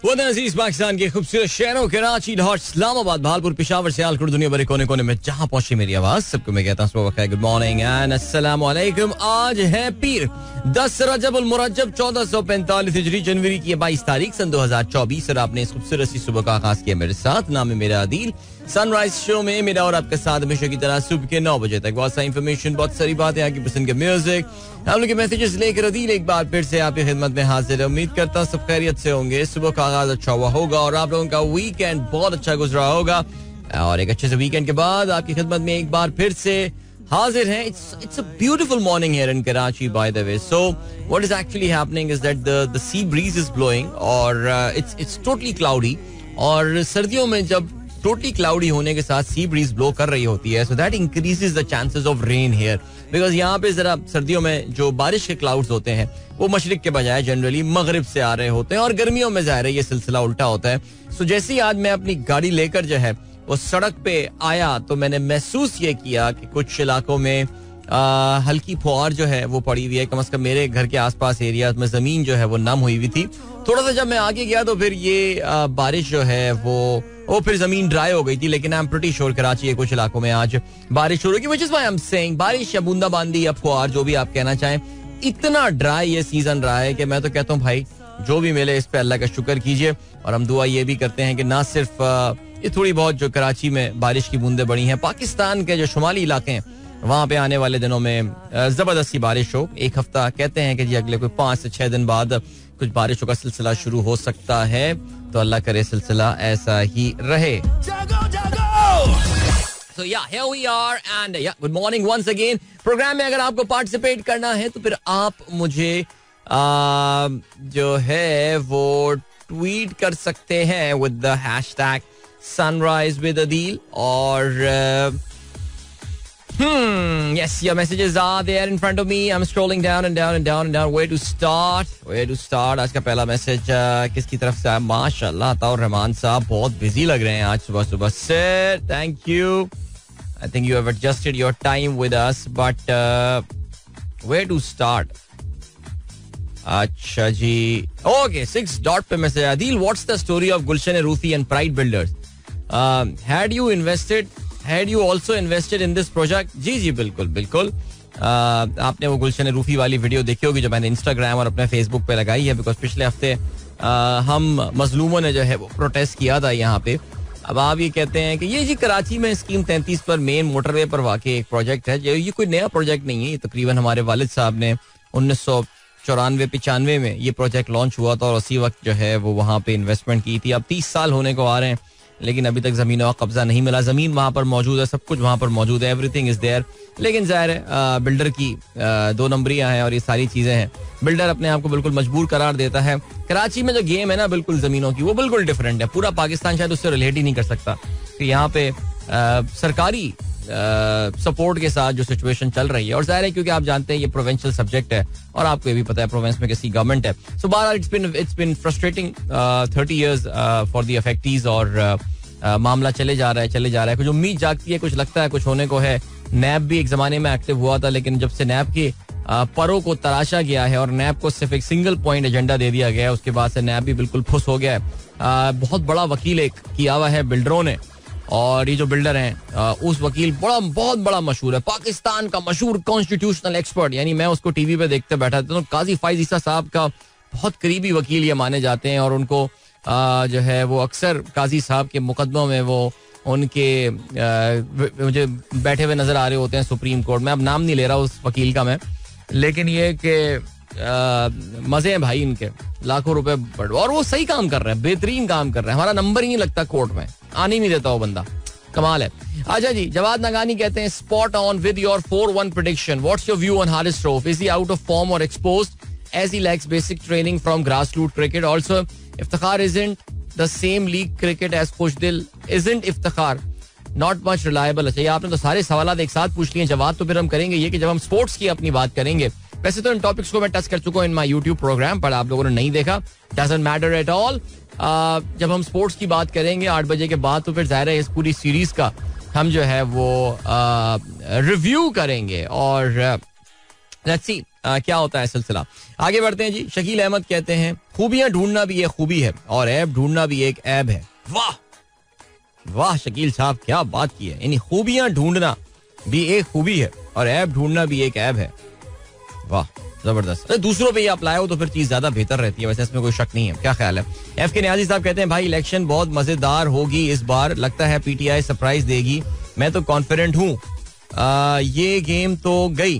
वतन अजीज पाकिस्तान के खूबसूरत शहरों कराची, लाहौर, इस्लामाबाद, भालपुर, पेशावर, सियालकोट, दुनिया भर कोने कोने में जहां पहुंची मेरी आवाज, सबको मैं कहता हूं गुड मॉर्निंग एंड अस्सलाम वालेकुम। आज है पीर 10 रजब उल मुरज्जब 1445 हिजरी, जनवरी की 22 तारीख सन 2024 और आपने इस खूबसूरत सी सुबह का आगाज किया मेरे साथ। नाम है मेरा आदिल। सनराइज शो में मेरा और आपका साथ हमेशा की तरह सुबह के 9 बजे तक बहुत सारी इंफॉर्मेशन, बहुत सारी बातें, आपकी पसंद के म्यूजिक, हम लोग के मैसेजेस लेकर अदील एक बार फिर से आपकी खिदमत में हाजिर है। उम्मीद करता हूं सब खैरियत से होंगे, सुबह का आगाज अच्छा हुआ होगा और आप लोगों का वीकेंड बहुत अच्छा गुजरा होगा। और एक अच्छे से वीकेंड के बाद आपकी खिदमत में एक बार फिर से हाजिर हैं। It's a beautiful morning here in Karachi, by the way. So what is actually happening is that the sea breeze is blowing और it's totally cloudy। और सर्दियों में जब टोटली क्लाउडी होने के साथ सी ब्रीज ब्लो कर रही होती है, so that increases the chances of rain here, because यहाँ पे जरा सर्दियों में जो बारिश के क्लाउड्स होते हैं वो मशरिक के बजाय जनरली मगरिब से आ रहे होते हैं और गर्मियों में ज़ाहिर है ये सिलसिला उल्टा होता है। सो जैसे ही आज मैं अपनी गाड़ी लेकर जो है वो सड़क पे आया तो मैंने महसूस ये किया कि कुछ इलाकों में हल्की फुहार जो है वो पड़ी हुई है। कम से कम मेरे घर के आसपास एरिया में जमीन जो है वो नम हुई हुई थी। थोड़ा सा जब मैं आगे गया तो फिर ये बारिश जो है वो फिर जमीन ड्राई हो गई थी, लेकिन I am pretty sure Karachi के कुछ इलाकों में आज बारिश शुरू होगी, which is why I am saying बारिश या बूंदाबांदी या फुहार जो भी आप कहना चाहें, इतना ड्राई ये सीजन रहा है कि मैं तो कहता हूँ भाई जो भी मिले इस पे अल्लाह का शुक्र कीजिए। और हम दुआ ये भी करते हैं कि ना सिर्फ ये थोड़ी बहुत जो कराची में बारिश की बूंदें पड़ी हैं, पाकिस्तान के जो शुमाली इलाके हैं वहां पे आने वाले दिनों में जबरदस्त सी बारिश हो। एक हफ्ता कहते हैं कि जी अगले कोई 5 से 6 दिन बाद कुछ बारिशों का सिलसिला शुरू हो सकता है, तो अल्लाह करे सिलसिला ऐसा ही रहे। So yeah, here we are and yeah, good morning once again। Programme में अगर आपको पार्टिसिपेट करना है तो फिर आप मुझे जो है वो ट्वीट कर सकते हैं with the hashtag sunrise with Adil और yes, your messages are there in front of me. I'm scrolling down and down and down and down. Where to start? आज का पहला मैसेज किसकी तरफ से है? माशाल्लाह अताउर रहमान साहब बहुत बिजी लग रहे हैं आज सुबह सुबह से। Thank you. I think you have adjusted your time with us, but where to start? अच्छा जी, okay, 6 dot पे मैसेज है। Adil, what's the story of Gulshan Rufi and Pride Builders? Had you also invested in this project? जी बिल्कुल बिल्कुल। आपने वो गुलशन रूफी वाली video देखी होगी जो मैंने इंस्टाग्राम और अपने फेसबुक पे लगाई है, बिकॉज पिछले हफ्ते हम मजलूमों ने जो है वो प्रोटेस्ट किया था यहाँ पे। अब आप ये कहते हैं कि ये जी कराची में स्कीम 33 पर मेन मोटरवे पर वाकई एक प्रोजेक्ट है। ये कोई नया प्रोजेक्ट नहीं है, ये तकरीबन हमारे वालिद साहब ने 1994-95 में ये प्रोजेक्ट लॉन्च हुआ था और उसी वक्त जो है वो वहाँ पे इन्वेस्टमेंट की थी। अब 30 साल होने को आ रहे हैं लेकिन अभी तक जमीनों का कब्जा नहीं मिला। जमीन वहां पर मौजूद है, सब कुछ वहां पर मौजूद है, एवरीथिंग इज देयर, लेकिन जाहिर है बिल्डर की 2 नंबरियां हैं और ये सारी चीजें हैं। बिल्डर अपने आप को बिल्कुल मजबूर करार देता है। कराची में जो गेम है ना बिल्कुल जमीनों की वो बिल्कुल डिफरेंट है। पूरा पाकिस्तान शायद उससे रिलेट ही नहीं कर सकता कि यहाँ पे सरकारी सपोर्ट के साथ जो सिचुएशन चल रही है। और जाहिर है क्योंकि आप जानते हैं ये प्रोविंशियल सब्जेक्ट है और आपको ये भी पता है प्रोविंस में किसी गवर्नमेंट है। सो बहरहाल it's been frustrating 30 years for the affectees और मामला चले जा रहा है। कुछ उम्मीद जागती है, कुछ लगता है कुछ होने को है। नैब भी एक जमाने में एक्टिव हुआ था, लेकिन जब से नैब के परों को तराशा गया है और नैब को सिर्फ एक सिंगल पॉइंट एजेंडा दे दिया गया है, उसके बाद से नैब भी बिल्कुल फुस हो गया है। बहुत बड़ा वकील एक किया हुआ है बिल्डरों ने, और ये जो बिल्डर हैं उस वकील बहुत बड़ा मशहूर है, पाकिस्तान का मशहूर कॉन्स्टिट्यूशनल एक्सपर्ट, यानी मैं उसको टीवी पे देखते बैठा था तो काजी फाइज ईसा साहब का बहुत करीबी वकील ये माने जाते हैं। और उनको जो है वो अक्सर काजी साहब के मुकदमों में वो उनके मुझे बैठे हुए नजर आ रहे होते हैं सुप्रीम कोर्ट में। अब नाम नहीं ले रहा उस वकील का मैं, लेकिन ये कि मजे हैं भाई इनके, लाखों रुपए और वो सही काम कर रहे हैं, बेहतरीन काम कर रहे हैं। हमारा नंबर ही नहीं लगता कोर्ट में, आने नहीं देता वो बंदा, कमाल है। अच्छा जी, जवाद नगानी कहते हैं spot on with your 4-1 prediction, what's your view on Haris Rauf, is he out of form और exposed as he lacks basic training from grassroots cricket? Also, Iftikhar isn't the same league cricket as Khushdil. Isn't Iftikhar not much reliable? अच्छा, ये आपने तो सारे सवाल एक साथ पूछ लिए, जवाब तो फिर हम करेंगे ये कि जब हम स्पोर्ट्स की अपनी बात करेंगे। वैसे तो इन टॉपिक्स को मैं टच कर चुका हूँ इन माय यूट्यूब प्रोग्राम, पर आप लोगों ने नहीं देखा, डजंट मैटर एट ऑल। जब हम स्पोर्ट्स की बात करेंगे 8 बजे के बाद, तो फिर जाहिर है इस पूरी सीरीज का हम जो है वो रिव्यू करेंगे और लेट्स सी क्या होता है सिलसिला. आगे बढ़ते हैं जी. शकील अहमद कहते हैं खूबियां ढूंढना भी एक खूबी है और ऐब ढूंढना भी एक ऐब है. वाह वाह शकील साहब, क्या बात की है. यानी खूबियां ढूंढना भी एक खूबी है और ऐब ढूंढना भी एक ऐब है. वाह जबरदस्त. दूसरों पे ये अप्लाई हो तो फिर चीज ज्यादा बेहतर रहती है. वैसे इसमें कोई शक नहीं है. क्या ख्याल है. एफ के न्याजी साहब कहते हैं भाई इलेक्शन बहुत मजेदार होगी इस बार, लगता है पीटीआई सरप्राइज देगी. मैं तो कॉन्फिडेंट हूँ. ये गेम तो गई,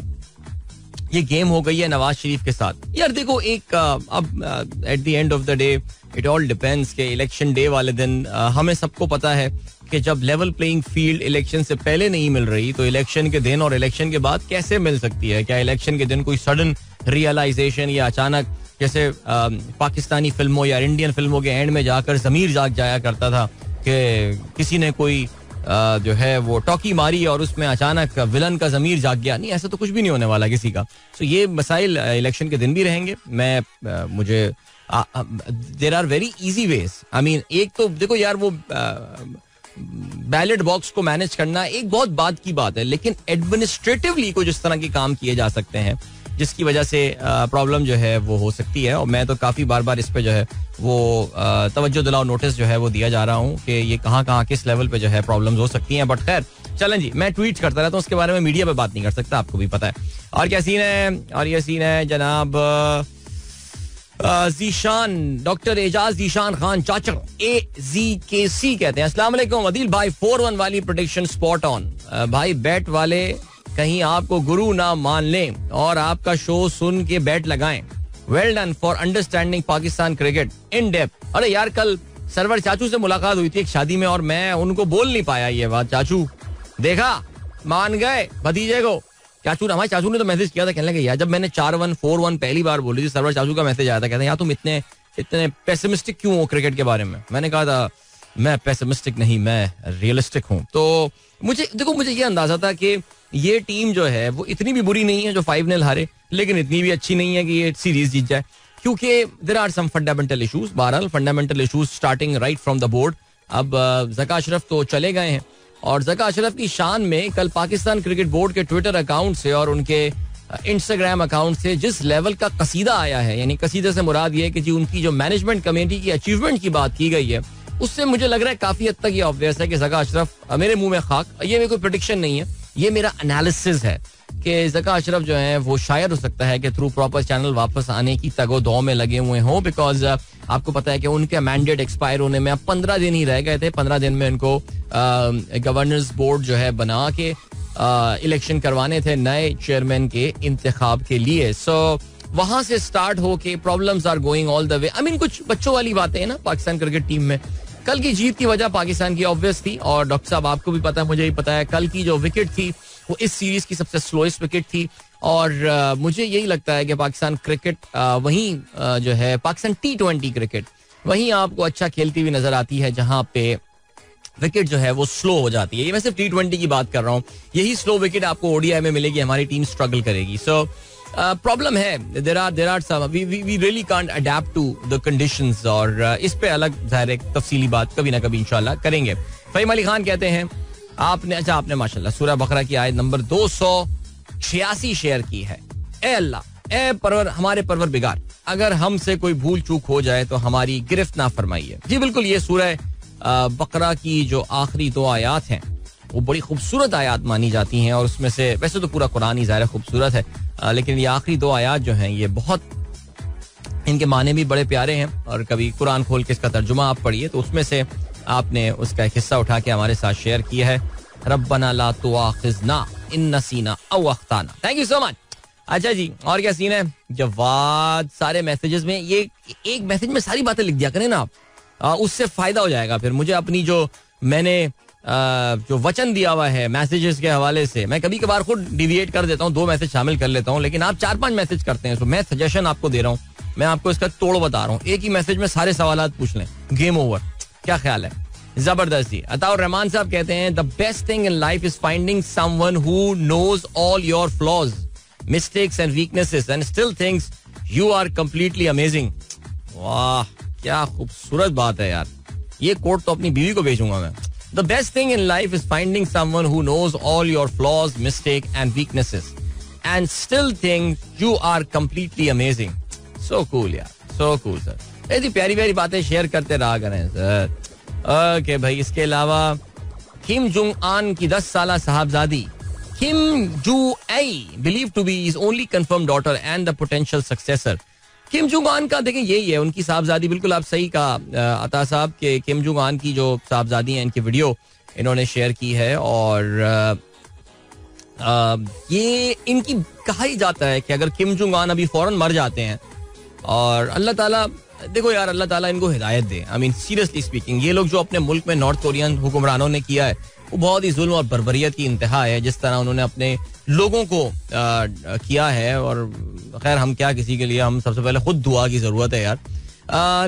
ये गेम हो गई है नवाज शरीफ के साथ. यार देखो एक अब at the end of the day it all depends के इलेक्शन डे वाले दिन हमें सबको पता है कि जब लेवल प्लेइंग फील्ड इलेक्शन से पहले नहीं मिल रही तो इलेक्शन के दिन और इलेक्शन के बाद कैसे मिल सकती है. क्या इलेक्शन के दिन कोई सडन रियलाइजेशन या अचानक जैसे पाकिस्तानी फिल्मों या इंडियन फिल्मों के एंड में जाकर ज़मीर जाग जाया करता था कि किसी ने कोई जो है वो टॉकी मारी और उसमें अचानक विलन का ज़मीर जाग गया. नहीं, ऐसा तो कुछ भी नहीं होने वाला किसी का. तो ये मसाइल इलेक्शन के दिन भी रहेंगे. मैं मुझे there are very easy ways. I mean एक तो देखो यार वो बैलेट बॉक्स को मैनेज करना एक बहुत बात की बात है, लेकिन एडमिनिस्ट्रेटिवली को जिस तरह के काम किए जा सकते हैं जिसकी वजह से प्रॉब्लम जो है वो हो सकती है. और मैं तो काफी बार इस पे जो है वो तवज्जो दिलाओ नोटिस जो है वो दिया जा रहा हूँ कि ये कहाँ किस लेवल पे जो है प्रॉब्लम्स हो सकती हैं. बट खैर चलें जी, मैं ट्वीट करता रहता हूँ उसके बारे में, मीडिया पे बात नहीं कर सकता, आपको भी पता है. और क्या सीन है. और ये सीन है जनाब जीशान, डॉक्टर एजाज जीशान खान चाचा AZKC कहते हैं अस्सलाम वालेकुम अदील भाई, 4-1 वाली प्रेडिक्शन स्पॉट ऑन. भाई बैट वाले कहीं आपको गुरु ना मान लें और आपका शो सुन के बैट लगाएं. Well done for understanding Pakistan cricket in depth. अरे यार कल सरवर चाचू से मुलाकात हुई थी एक शादी में और मैं उनको बोल नहीं पाया ये बात. चाचू देखा, मान गए भतीजे को. हमारे चाचू ने तो मैसेज किया था, कहने लगे यार जब मैंने 4-1 4-1 पहली बार बोली थी सरवर चाचू का मैसेज आया था, कहते हैं यार तुम इतने पेसिमिस्टिक क्यों हो क्रिकेट के बारे में. मैंने कहा था मैं पेसिमिस्टिक नहीं, मैं रियलिस्टिक हूँ. तो मुझे ये अंदाजा था कि ये टीम जो है वो इतनी भी बुरी नहीं है जो 5-0 हारे, लेकिन इतनी भी अच्छी नहीं है कि ये सीरीज जीत जाए, क्योंकि there are some fundamental issues. बहरहाल fundamental issues starting right from the board. अब ज़का अशरफ तो चले गए हैं और ज़का अशरफ की शान में कल पाकिस्तान क्रिकेट बोर्ड के ट्विटर अकाउंट से और उनके इंस्टाग्राम अकाउंट से जिस लेवल का कसीदा आया है, यानी कसीदे से मुराद ये है कि जी उनकी जो मैनेजमेंट कमेटी की अचीवमेंट की बात की गई है, उससे मुझे लग रहा है काफी हद तक ये ऑब्वियस है कि ज़का अशरफ, मेरे मुंह में खाक, ये मेरी कोई प्रेडिक्शन नहीं है, ये मेरा एनालिसिस है कि ज़का अशरफ जो है वो शायद हो सकता है कि थ्रू प्रॉपर चैनल वापस आने की तगो-दो में लगे हुए हों. बिकॉज आपको पता है कि उनके मैंडेट एक्सपायर होने में अब 15 दिन ही रह गए थे. 15 दिन में इनको गवर्नर्स बोर्ड जो है बना के इलेक्शन करवाने थे नए चेयरमैन के इंतखाब के लिए. सो वहां से स्टार्ट हो के problems are going all the way. I mean कुछ बच्चों वाली बातें हैं ना पाकिस्तान क्रिकेट टीम में. कल की जीत की वजह पाकिस्तान की ऑब्वियस थी और डॉक्टर साहब आपको भी पता है, मुझे भी पता है, कल की जो विकेट थी वो इस सीरीज की सबसे स्लोएस्ट विकेट थी. और मुझे यही लगता है कि पाकिस्तान क्रिकेट वहीं जो है पाकिस्तान T20 क्रिकेट वहीं आपको अच्छा खेलती हुई नजर आती है जहां पे विकेट जो है वो स्लो हो जाती है. ये मैं सिर्फ T20 की बात कर रहा हूँ. यही स्लो विकेट आपको ODI में मिलेगी, हमारी टीम स्ट्रगल करेगी. सो प्रॉब्लम है, there are some we really can't adapt to the conditions. और इस पे अलग जाहिर एक तफसीली बात कभी ना कभी इंशाल्लाह करेंगे. फहीम अली खान कहते हैं आपने माशाल्लाह सूरह बकरा की आयत नंबर 286 शेयर की है. ए अल्लाह, ए परवर, हमारे परवरदिगार, अगर हमसे कोई भूल चूक हो जाए तो हमारी गिरफ्त ना फरमाइए. जी बिल्कुल, ये सूरह बकरा की जो आखिरी 2 आयात हैं वो बड़ी खूबसूरत आयात मानी जाती हैं. और उसमें से वैसे तो पूरा कुरान ही ज़ाहिर खूबसूरत है, लेकिन ये आखिरी 2 आयात जो हैं ये बहुत, इनके माने भी बड़े प्यारे हैं. और कभी कुरान खोल के इसका तर्जुमा आप पढ़िए तो उसमें से आपने उसका एक हिस्सा उठा के हमारे साथ शेयर किया है. रब्बना ला तुआखिजना इन नसीना औ अख्ताना. Thank you so much. अच्छा जी, और क्या सीन है. जवाद सारे मैसेजेस में, ये एक मैसेज में सारी बातें लिख दिया करें ना आप, उससे फायदा हो जाएगा. फिर मुझे अपनी जो मैंने जो वचन दिया हुआ है मैसेजेस के हवाले से, मैं कभी कभार खुद डिविएट कर देता हूँ, 2 मैसेज शामिल कर लेता हूँ, लेकिन आप 4-5 मैसेज करते हैं. तो मैं सजेशन आपको दे रहा हूँ, मैं आपको इसका तोड़ बता रहा हूँ. एक ही मैसेज में सारे सवाल पूछ लें, गेम ओवर. क्या ख्याल है. जबरदस्त जी. अताउर रहमान साहब कहते हैं the best thing in life is finding someone who knows all your flaws, mistakes and weaknesses and still thinks you are completely amazing. वाह, क्या खूबसूरत बात है यार. ये कोट तो अपनी बीवी को भेजूंगा मैं. The best thing in life is finding someone who knows all your flaws, mistakes and weaknesses and still think you are completely amazing. So cool यार, so cool सर. ऐसी प्यारी प्यारी बातें शेयर करते रहा करें सर. ओके भाई, इसके अलावा किम जोंग आन की 10 साला साहबजादी Kim Ju Ae believe to be is only confirm daughter and the potential successor. Kim Jong Un का देखें यही है उनकी साहबजादी. बिल्कुल आप सही कहा अता साहब के किम जोंग आन की जो साहबजादी हैं इनकी वीडियो इन्होंने शेयर की है. और ये इनकी कहा ही जाता है कि अगर किम जोंग आन अभी फौरन मर जाते हैं और अल्लाह ताला, देखो यार अल्लाह ताला इनको हिदायत दे. आई मीन सीरियसली स्पीकिंग, ये लोग जो अपने मुल्क में नॉर्थ कोरियन हुक्मरानों ने किया है वो बहुत ही जुल्म और बर्बरियत की इंतहा है. जिस तरह उन्होंने अपने लोगों को किया है, और खैर हम क्या किसी के लिए, हम सबसे पहले खुद दुआ की जरूरत है यार.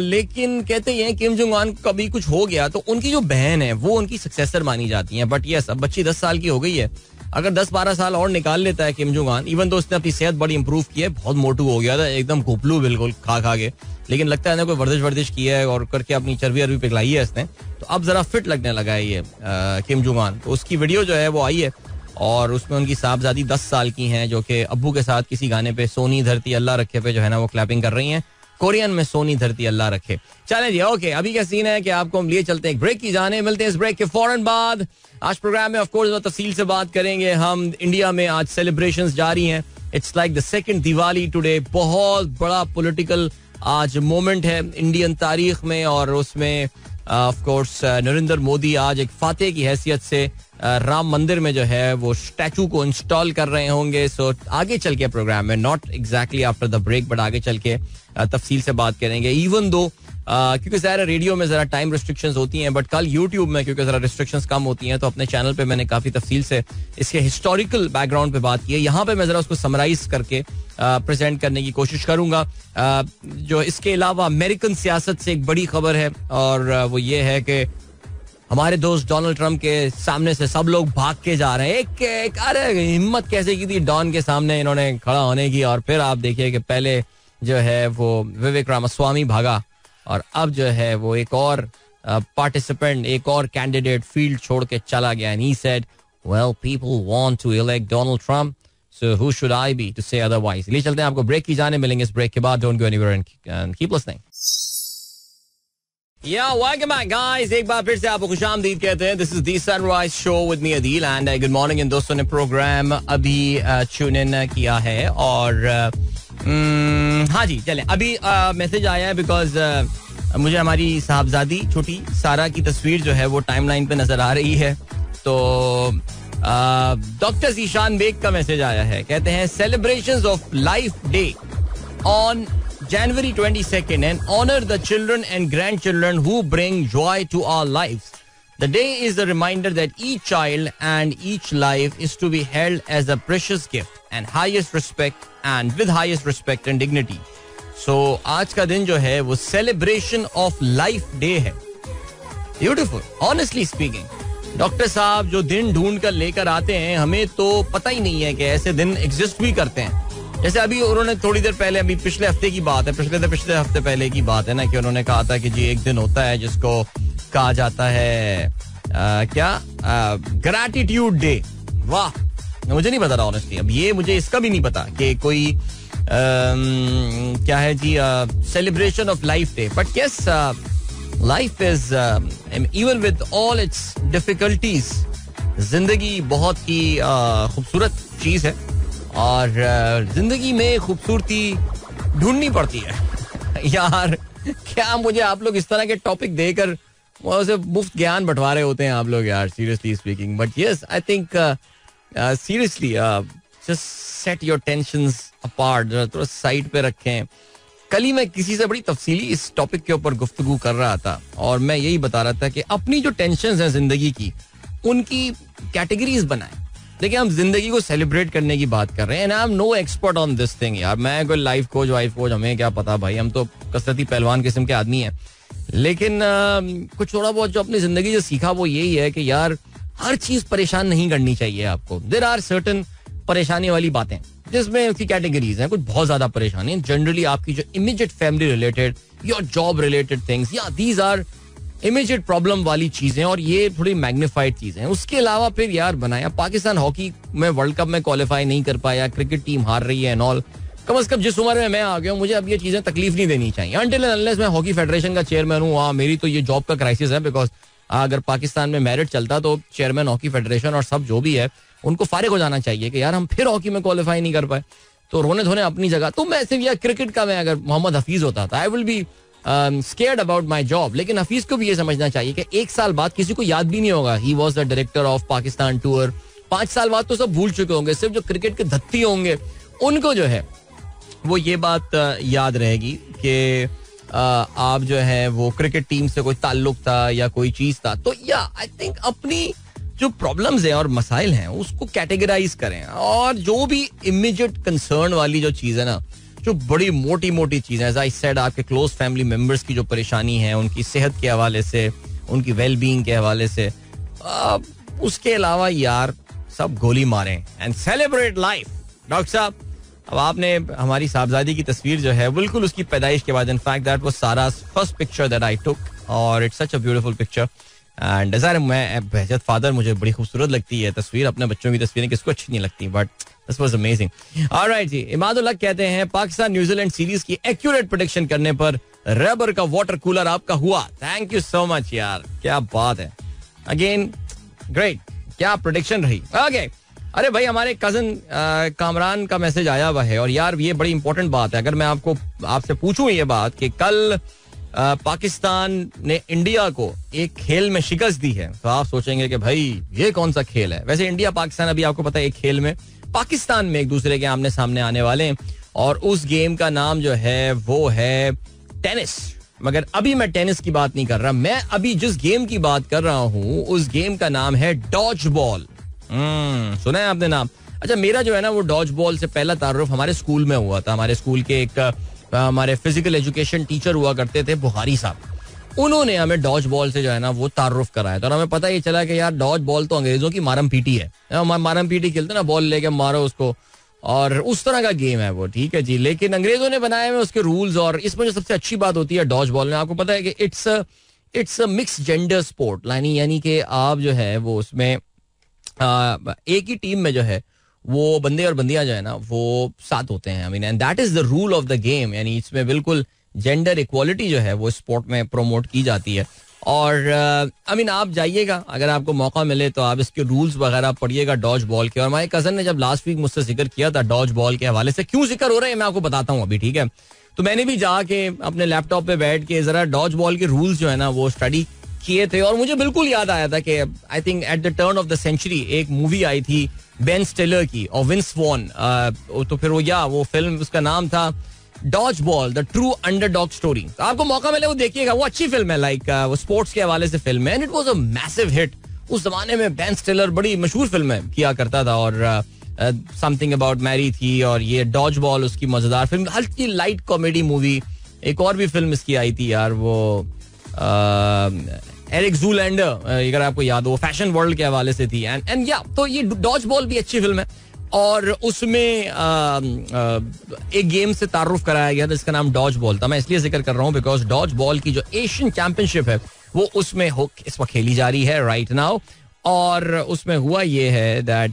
लेकिन कहते हैं किम जोंग आन को कभी कुछ हो गया तो उनकी जो बहन है वो उनकी सक्सेसर मानी जाती है. बट यस, अब बच्ची 10 साल की हो गई है. अगर 10-12 साल और निकाल लेता है किम जोंग आन, इवन तो उसने अपनी सेहत बड़ी इंप्रूव की है, बहुत मोटू हो गया था एकदम घोपलू बिल्कुल खा के, लेकिन लगता है ना कोई वर्जिश की है और करके अपनी चर्बी अरबी पिघलाई है इसने, तो अब जरा फिट लगने लगा है ये किम जोंग आन. तो उसकी वीडियो जो है वो आई है और उसमें उनकी साहबजादी 10 साल की हैं जो कि अब्बू के साथ किसी गाने पे सोनी धरती अल्लाह रखे पे जो है ना वो क्लैपिंग कर रही हैं. कोरियन में सोनी धरती अल्लाह रखे. चलें जी, ओके, अभी क्या सीन है कि आपको हम लिए चलते हैं एक ब्रेक की जाने. मिलते हैं इस ब्रेक के फौरन बाद. आज प्रोग्राम में ऑफ कोर्स तफसील से बात करेंगे हम. इंडिया में आज सेलिब्रेशंस जारी हैं. It's like the second Diwali today. बहुत बड़ा पॉलिटिकल आज मोमेंट है इंडियन तारीख में, और उसमें ऑफ कोर्स नरेंद्र मोदी आज एक फातेह की हैसियत से राम मंदिर में जो है वो स्टैचू को इंस्टॉल कर रहे होंगे. सो आगे चल के प्रोग्राम में, not exactly after the break, but आगे चल के तफसील से बात करेंगे. इवन दो क्योंकि ज़ाहिर रेडियो में ज़रा टाइम रिस्ट्रिक्शंस होती हैं, बट कल यूट्यूब में क्योंकि ज़रा रिस्ट्रिक्शंस कम होती हैं तो अपने चैनल पे मैंने काफ़ी तफसील से इसके हिस्टोरिकल बैकग्राउंड पे बात की है. यहाँ पे मैं ज़रा उसको समराइज करके प्रेजेंट करने की कोशिश करूंगा. जो इसके अलावा अमेरिकन सियासत से एक बड़ी खबर है, और वो ये है कि हमारे दोस्त डोनाल्ड ट्रंप के सामने से सब लोग भाग के जा रहे हैं. एक अरे हिम्मत कैसे की थी डॉन के सामने इन्होंने खड़ा होने की, और फिर आप देखिए कि पहले जो है वो विवेक रामास्वामी भागा, और अब जो है वो एक और पार्टिसिपेंट, एक और कैंडिडेट फील्ड छोड़ के चला गया. And he said, well, people want to elect Donald Trump, so who should I be to say otherwise. ले चलते हैं, आपको ब्रेक की जाने. मिलेंगे इस ब्रेक के बाद. Don't go anywhere and keep listening. Yeah, welcome back guys. एक बार फिर से आपको खुशामदीद कहते हैं. This is the Sunrise Show with me Adil and good morning. इन दोस्तों ने प्रोग्राम अभी ट्यून इन किया है, और हाँ जी चलें. अभी मैसेज आया है बिकॉज मुझे हमारी साहबजादी छोटी सारा की तस्वीर जो है वो टाइमलाइन पे नजर आ रही है. तो डॉक्टर ईशान बेग का मैसेज आया है. कहते हैं celebrations of life day on January 22nd and honor the children and grandchildren who bring joy to our lives. The day is a reminder that each child and each life is to be held as a precious gift and highest respect and with highest respect and dignity. So आज का दिन जो है वो celebration of life day है. Beautiful. Honestly speaking, doctor साहब जो दिन ढूंढ कर लेकर आते हैं हमें तो पता ही नहीं है कि ऐसे दिन एग्जिस्ट भी करते हैं. जैसे अभी उन्होंने थोड़ी देर पहले, अभी पिछले हफ्ते की बात है, पिछले हफ्ते पहले की बात है ना, कि उन्होंने कहा था कि जी एक दिन होता है जिसको कहा जाता है क्या, ग्रैटिट्यूड डे. वाह, मुझे नहीं पता रहा ऑनेस्टली. अब ये मुझे इसका भी नहीं पता कि कोई क्या है जी, celebration of life day. But yes, life is even with all its difficulties, जिंदगी बहुत ही खूबसूरत चीज है, और जिंदगी में खूबसूरती ढूंढनी पड़ती है. यार क्या मुझे आप लोग इस तरह के टॉपिक देकर उसे मुफ्त ज्ञान बंटवा रहे होते हैं आप लोग यार, seriously speaking. But yes, I think seriously just set your tensions apart, थोड़ा साइड पे रखें. कल ही मैं किसी से बड़ी तफसीली इस टॉपिक के ऊपर गुफ्तगू कर रहा था, और मैं यही बता रहा था कि अपनी जो टेंशंस हैं जिंदगी की उनकी कैटेगरीज बनाएं. देखिए, हम जिंदगी को सेलिब्रेट करने की बात कर रहे हैं. I am no expert on this thing यार. मैं कोई लाइफ कोच वाइफ कोच, हमें क्या पता भाई, हम तो कसरती पहलवान किस्म के आदमी हैं. लेकिन कुछ थोड़ा बहुत जो अपनी जिंदगी से सीखा वो यही है कि यार हर चीज परेशान नहीं करनी चाहिए आपको. देयर आर सर्टेन परेशानी वाली बातें जिसमें उसकी कैटेगरीज हैं. कुछ बहुत ज्यादा परेशानी जनरली आपकी जो immediate family related, your job related things, या दीज आर इमीडिएट प्रॉब्लम वाली चीजें और ये थोड़ी मैग्नीफाइड चीजें हैं. उसके अलावा फिर यार बनाया पाकिस्तान हॉकी में वर्ल्ड कप में क्वालिफाई नहीं कर पाया, क्रिकेट टीम हार रही है एंड ऑल. कम से कम जिस उम्र में मैं आ गया हूँ मुझे अब ये चीजें तकलीफ नहीं देनी चाहिए. अनटिल एंड अनलेस मैं हॉकी फेडरेशन का चेयरमैन हूँ, मेरी तो ये जॉब का क्राइसिस है. बिकॉज अगर पाकिस्तान में मेरिट चलता तो चेयरमैन हॉकी फेडरेशन और सब जो भी है उनको फारिग हो जाना चाहिए कि यार हम फिर हॉकी में क्वालिफाई नहीं कर पाए. तो रोने धोने अपनी जगह. तो मैं सिर्फ यार क्रिकेट का मैं अगर मोहम्मद हफीज होता था I will be scared about my job. लेकिन हफीज को भी ये समझना चाहिए कि एक साल बाद किसी को याद भी नहीं होगा he was the director of Pakistan tour. 5 साल बाद तो सब भूल चुके होंगे. सिर्फ जो क्रिकेट के धत्ती होंगे उनको जो है वो ये बात याद रहेगी कि आप जो है वो क्रिकेट टीम से कोई ताल्लुक था या कोई चीज था. तो या आई थिंक अपनी जो प्रॉब्लम्स हैं और मसाइल हैं उसको कैटेगराइज करें और जो भी इमीडिएट कंसर्न वाली जो चीज है ना, जो बड़ी मोटी मोटी चीजें एज आई सेड आपके क्लोज फैमिली मेंबर्स की जो परेशानी है उनकी सेहत के हवाले से, उनकी वेल बीइंग के हवाले से, उसके अलावा यार सब गोली मारें एंड सेलिब्रेट लाइफ. डॉक्टर साहब अब आपने हमारी साहबजादी की तस्वीर जो है बिल्कुल उसकी पैदाइश के बाद, इनफैक्ट दैट वाज सारा's first picture that I took और it's such a beautiful picture and डिजायर मैं बहजत फादर मुझे बड़ी खूबसूरत लगती है तस्वीर. अपने बच्चों की तस्वीरें किसको अच्छी नहीं लगती but this was amazing. Alright जी, इमादुल हक कहते हैं पाकिस्तान न्यूजीलैंड सीरीज की एक्यूरेट प्रेडिक्शन करने पर रबर का वाटर कूलर आपका हुआ. थैंक यू सो मच यार, क्या बात है. अगेन ग्रेट, क्या प्रेडिक्शन रही. ओके अरे भाई हमारे कजन कामरान का मैसेज आया हुआ है और यार ये बड़ी इंपॉर्टेंट बात है. अगर मैं आपसे पूछूं ये बात कि कल पाकिस्तान ने इंडिया को एक खेल में शिकस्त दी है तो आप सोचेंगे कि भाई ये कौन सा खेल है. वैसे इंडिया पाकिस्तान अभी आपको पता है एक खेल में पाकिस्तान में एक दूसरे के आमने सामने आने वाले हैं और उस गेम का नाम जो है वो है टेनिस. मगर अभी मैं टेनिस की बात नहीं कर रहा. मैं अभी जिस गेम की बात कर रहा हूं उस गेम का नाम है डॉज बॉल. सुना है आपने नाम? अच्छा मेरा जो है ना वो डॉज बॉल से पहला तारुफ हमारे स्कूल में हुआ था. हमारे स्कूल के एक हमारे फिजिकल एजुकेशन टीचर हुआ करते थे बुखारी साहब. उन्होंने हमें डॉज बॉल से जो है ना वो तारुफ कराया था और हमें पता ये चला कि यार डॉज बॉल तो अंग्रेजों की मारम पीटी है. मारम पीटी खेलते ना, बॉल लेके मारो उसको और उस तरह का गेम है वो. ठीक है जी, लेकिन अंग्रेजों ने बनाए हुए उसके रूल्स और इसमें जो सबसे अच्छी बात होती है डॉज बॉल में आपको पता है कि it's a mix gender sport. यानी कि आप जो है वो उसमें एक ही टीम में जो है वो बंदे और बंदियां जो है ना वो साथ होते हैं. I mean and that is the rule of the game. यानी इसमें बिल्कुल जेंडर इक्वालिटी जो है वो स्पोर्ट में प्रोमोट की जाती है. और आई मीन आप जाइएगा अगर आपको मौका मिले तो आप इसके रूल्स वगैरह पढ़िएगा डॉज बॉल के. और हमारे कजन ने जब लास्ट वीक मुझसे जिक्र किया था डॉज बॉल के हवाले से, क्यों जिक्र हो रहा है मैं आपको बताता हूँ अभी. ठीक है, तो मैंने भी जाके अपने लैपटॉप पे बैठ के जरा डॉज बॉल के रूल्स जो है ना वो स्टडी किए थे और मुझे बिल्कुल याद आया था कि I think at the turn of the century एक मूवी आई थी बेन स्टिलर की और विंस वॉन. तो फिर वो फिल्म उसका नाम था dodgeball the true underdog story. आपको मौका मिले वो देखिएगा, वो अच्छी फिल्म है. लाइक वो स्पोर्ट्स के हवाले से फिल्म है and it was a massive hit. उस जमाने में बेन स्टिलर बड़ी मशहूर फिल्म किया करता था और समथिंग अबाउट मैरी थी और ये डॉज बॉल उसकी मजेदार फिल्म, हल्की लाइट कॉमेडी मूवी. एक और भी फिल्म इसकी आई थी यार वो एरिक ज़ूलैंडर, अगर आपको याद हो, फैशन वर्ल्ड के हवाले से थी. एंड या तो ये डॉज बॉल भी अच्छी फिल्म है और उसमें एक गेम से तारुफ कराया गया था जिसका नाम डॉज बॉल था. मैं इसलिए जिक्र कर रहा हूँ बिकॉज डॉज बॉल की जो एशियन चैंपियनशिप है वो उसमें इस वक्त खेली जा रही है राइट नाउ. और उसमें हुआ ये है दैट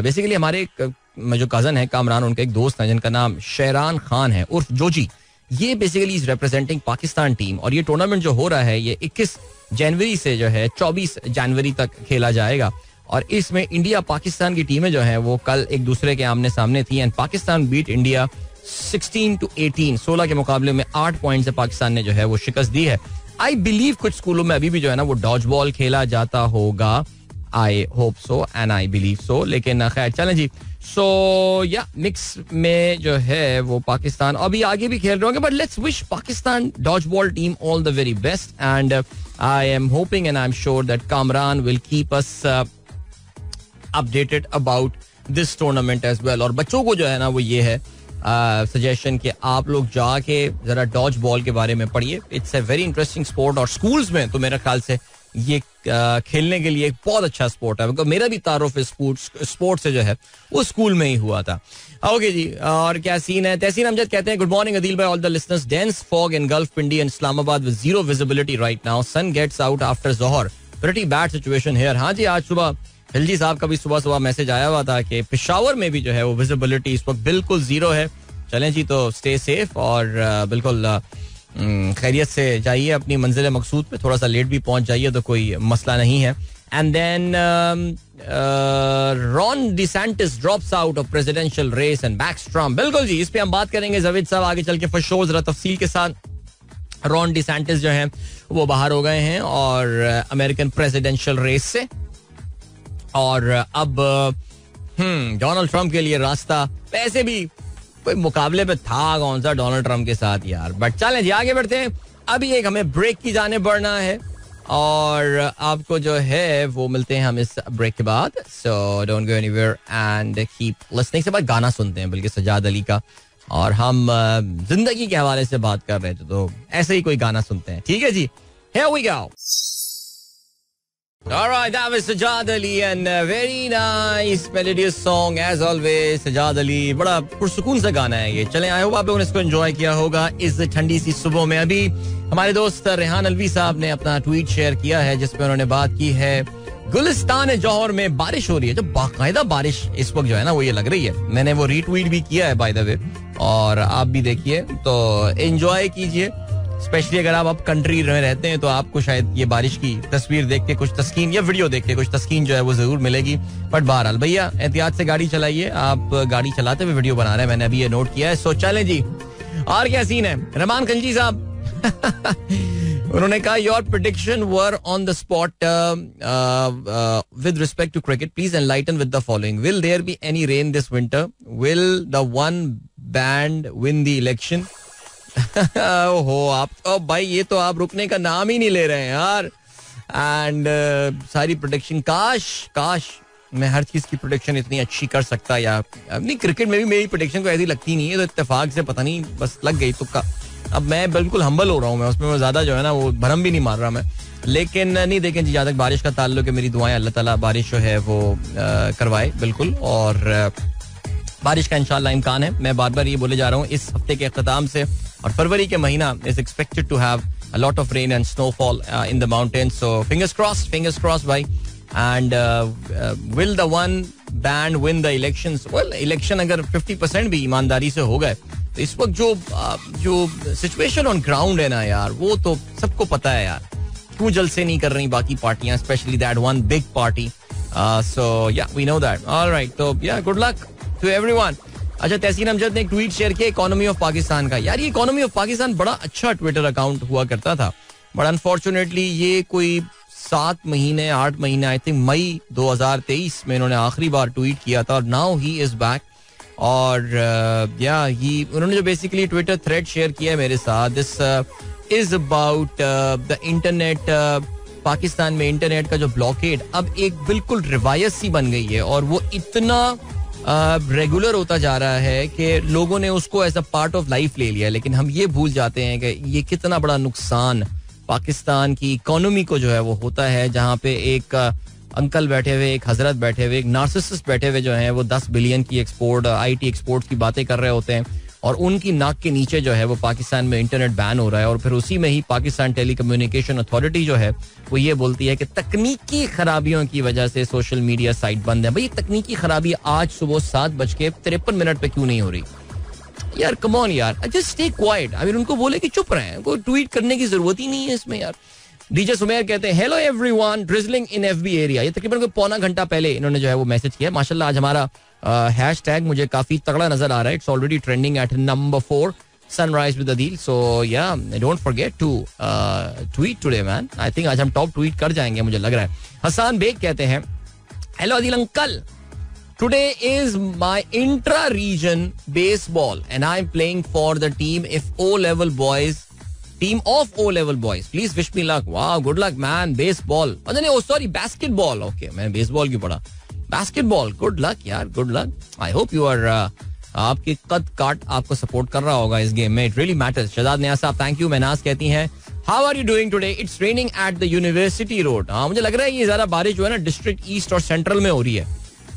बेसिकली हमारे जो कजन है कामरान, उनका एक दोस्त है जिनका नाम शेरान खान है उर्फ जोजी. ये basically is representing Pakistan team और ये टूर्नामेंट जो हो रहा है ये 21 जनवरी से जो है 24 जनवरी तक खेला जाएगा. और इसमें इंडिया पाकिस्तान की टीमें जो है वो कल एक दूसरे के आमने सामने थी एंड पाकिस्तान बीट इंडिया 16-18. 16 के मुकाबले में 8 पॉइंट से पाकिस्तान ने जो है वो शिकस्त दी है. आई बिलीव कुछ स्कूलों में अभी भी जो है ना वो डॉज बॉल खेला जाता होगा. I hope so and I believe so. लेकिन खैर चलें जी. सो या मिक्स में जो है वो पाकिस्तान अभी आगे भी खेल रहे होंगे but let's wish Pakistan dodgeball team all the very best and I am hoping and I am sure that Kamran will keep us updated about this tournament as well. और बच्चों को जो है ना वो ये है सजेशन कि आप लोग जाके जरा डॉज बॉल के बारे में पढ़िए. It's a very interesting sport और स्कूल्स में तो मेरे ख्याल से ये खेलने के लिए एक बहुत अच्छा स्पोर्ट है. मेरा भी तारुफ स्पोर्ट से जो है वो स्कूल में ही हुआ था. ओके जी, और क्या सीन है. तहसीन अमजद कहते हैं गुड मॉर्निंग अदील भाई, all the listeners. Dense fog in gulf Pindi and Islamabad with zero visibility right now. Sun gets out after जोहर. Pretty bad situation here. हाँ जी, आज सुबह खिलजी साहब का भी सुबह मैसेज आया हुआ था कि पेशावर में भी जो है वो विजिबिलिटी इस वक्त बिल्कुल जीरो है. चलें जी, तो स्टे सेफ और बिल्कुल खैरियत से जाइए अपनी मंजिल मकसूद पे. थोड़ा सा लेट भी पहुंच जाइए तो कोई मसला नहीं है. And then Ron DeSantis drops out of presidential race and backs Trump. बिल्कुल जी, इस पे हम बात करेंगे जावेद साहब आगे चल के फॉर श्योर जरा तफसील के साथ. रॉन डिसेंटिस जो है वो बाहर हो गए हैं और अमेरिकन प्रेसिडेंशियल रेस से. और अब डोनाल्ड ट्रंप के लिए रास्ता वैसे भी कोई मुकाबले पे था कौन सा डोनाल्ड ट्रंप के साथ यार. बट चलें जी, आगे बढ़ते हैं. अभी एक हमें ब्रेक की जाने बढ़ना है और आपको जो है वो मिलते हैं हम इस ब्रेक के बाद. So don't go anywhere and keep listening. से बाद गाना सुनते हैं बल्कि सजाद अली का, और हम जिंदगी के हवाले से बात कर रहे थे तो ऐसे ही कोई गाना सुनते हैं. ठीक है जी, here we go. Alright, that was Sajad Ali and a very nice melodious song as always. Sajad Ali, बड़ा पुरसुकून सा गाना है ये. चलें, आई होप आप लोगों ने इसको एंजॉय किया होगा इस ठंडी सी सुबह में. अभी हमारे दोस्त रेहान अलवी साहब ने अपना ट्वीट शेयर किया है जिसमें उन्होंने बात की है गुलिस्तान जौहर में बारिश हो रही है. जो बाकायदा बारिश इस वक्त जो है ना वो ये लग रही है. मैंने वो रीट्वीट भी किया है बाय द वे, और आप भी देखिए तो एंजॉय कीजिए. स्पेशली अगर आप कंट्री में रहते हैं तो आपको शायद ये बारिश की तस्वीर देख के कुछ तस्कीन या वीडियो देख के कुछ तस्कीन जो है वो जरूर मिलेगी. बट बहरहाल भैया एहतियात से गाड़ी चलाइए. आप गाड़ी चलाते हुए वीडियो बना रहे हैं, मैंने अभी ये नोट किया है. सो चलें जी, और क्या सीन है. रहमान खलजी साहब उन्होंने कहा your prediction were on the spot with respect to cricket. Please enlighten with the following. Will there be any rain this winter? Will the one band win the election? ओहो, आप भाई ये तो आप रुकने का नाम ही नहीं ले रहे हैं यार. एंड सारी प्रोडिक्शन, काश मैं हर चीज की प्रोडिक्शन इतनी अच्छी कर सकता. या नहीं, क्रिकेट में भी मेरी प्रोडिक्शन को ऐसी लगती नहीं है, तो इत्तेफाक से पता नहीं बस लग गई तुक्का. अब मैं बिल्कुल हम्बल हो रहा हूँ, मैं उसमें मैं ज्यादा जो है ना वो भरम भी नहीं मार रहा मैं. लेकिन नहीं, देखें जी, जहाँ तक बारिश का ताल्लुक है मेरी दुआएं अल्लाह ताला बारिश जो है वो करवाए बिल्कुल. और बारिश का इंशाल्लाह इम्कान है. मैं बार बार ये बोले जा रहा हूँ इस हफ्ते के अख्ताम से, और फरवरी के महीना is expected to have a lot of rain and snowfall in the mountains. So fingers crossed भाई. And will the one band win the elections? Well, election अगर 50% भी ईमानदारी से हो गए तो इस वक्त जो सिचुएशन ऑन ग्राउंड है ना यार, वो तो सबको पता है यार. क्यों जलसे नहीं कर रही बाकी पार्टियां, specially that one big party. So yeah we know that. Alright, तो या गुड लक टू एवरीवन. अच्छा, तहसीन अमजद ने एक ट्वीट शेयर किया इकोनॉमी ऑफ पाकिस्तान का. यार ये इकोनॉमी ऑफ पाकिस्तान बड़ा अच्छा ट्विटर अकाउंट हुआ करता था, बट अनफॉर्चुनेटली ये कोई 8 महीने आई थिंक मई 2023 में इन्होंने आखिरी बार ट्वीट किया था, और नाउ ही इज बैक. और उन्होंने जो बेसिकली ट्विटर थ्रेड शेयर किया है मेरे साथ, this is about the internet. Pakistan में इंटरनेट का जो ब्लॉकेड अब एक बिल्कुल रिवायत सी बन गई है, और वो इतना रेगुलर होता जा रहा है कि लोगों ने उसको as a part of life ले लिया. लेकिन हम ये भूल जाते हैं कि ये कितना बड़ा नुकसान पाकिस्तान की इकोनॉमी को जो है वो होता है, जहाँ पे एक अंकल बैठे हुए, एक हजरत बैठे हुए, एक नार्सिसिस्ट बैठे हुए जो है वो 10 बिलियन की एक्सपोर्ट, IT एक्सपोर्ट की बातें कर रहे होते हैं, और उनकी नाक के नीचे जो है वो पाकिस्तान में इंटरनेट बैन हो रहा है. और फिर उसी में ही पाकिस्तान टेलीकम्युनिकेशन अथॉरिटी जो है वो ये बोलती है कि तकनीकी खराबियों की वजह से सोशल मीडिया साइट बंद है. भाई तकनीकी खराबी आज सुबह 7:53 पे क्यों नहीं हो रही यार? कम ऑन यार, just stay quiet. I mean उनको बोले कि चुप रहें, कोई ट्वीट करने की जरूरत ही नहीं है इसमें यार. डीजे सुमेर कहते हैं हेलो एवरीवन, ड्रिजलिंग इन FB एरिया. ये तकरीबन कोई पौना घंटा पहले इन्होंने जो है वो मैसेज किया. माशाल्लाह आज हमारा हैशटैग मुझे काफी तगड़ा नजर आ रहा है. It's already trending at number 4, sunrise with Adeel. So yeah don't forget to tweet today man. I think आज हम टॉप ट्वीट कर जाएंगे मुझे लग रहा है. हसान बेग कहते हैं hello Adeel uncle, today is my intra region baseball and I am playing for the team of O-level boys. Please wish me luck. Wow, good luck man. Baseball. Sorry, basketball. Okay, मैंने baseball क्यों पढ़ा? Basketball. Good luck यार, good luck. I hope you are आपके कद काट आपको support कर रहा होगा इस गेम में. It really matters. Shahzad Niaz Sahab thank you. Mahnaz कहती हैं how are you doing today, it's raining at the university road. हाँ मुझे लग रहा है ये ज्यादा बारिश जो है ना डिस्ट्रिक्ट ईस्ट और सेंट्रल में हो रही है.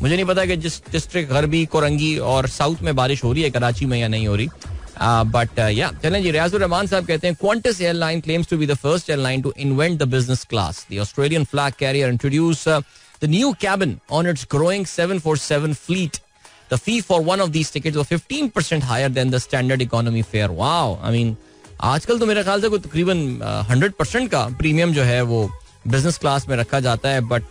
मुझे नहीं पता कि जिस डिस्ट्रिक्ट गरबी, कोरंगी और साउथ में बारिश हो रही है कराची में या नहीं हो रही. बट या चलें जी. रियाजुर रहमान साहब कहते हैं Qantas airline claims to be the first airline to invent the business class. The Australian flag carrier introduced the new cabin on its growing 747 fleet. The fee for one of these tickets was 15% higher than the standard economy fare. Wow, I mean आजकल तो मेरे ख्याल से कोई तकरीबन 100% का premium जो है वो बिजनेस क्लास में रखा जाता है. बट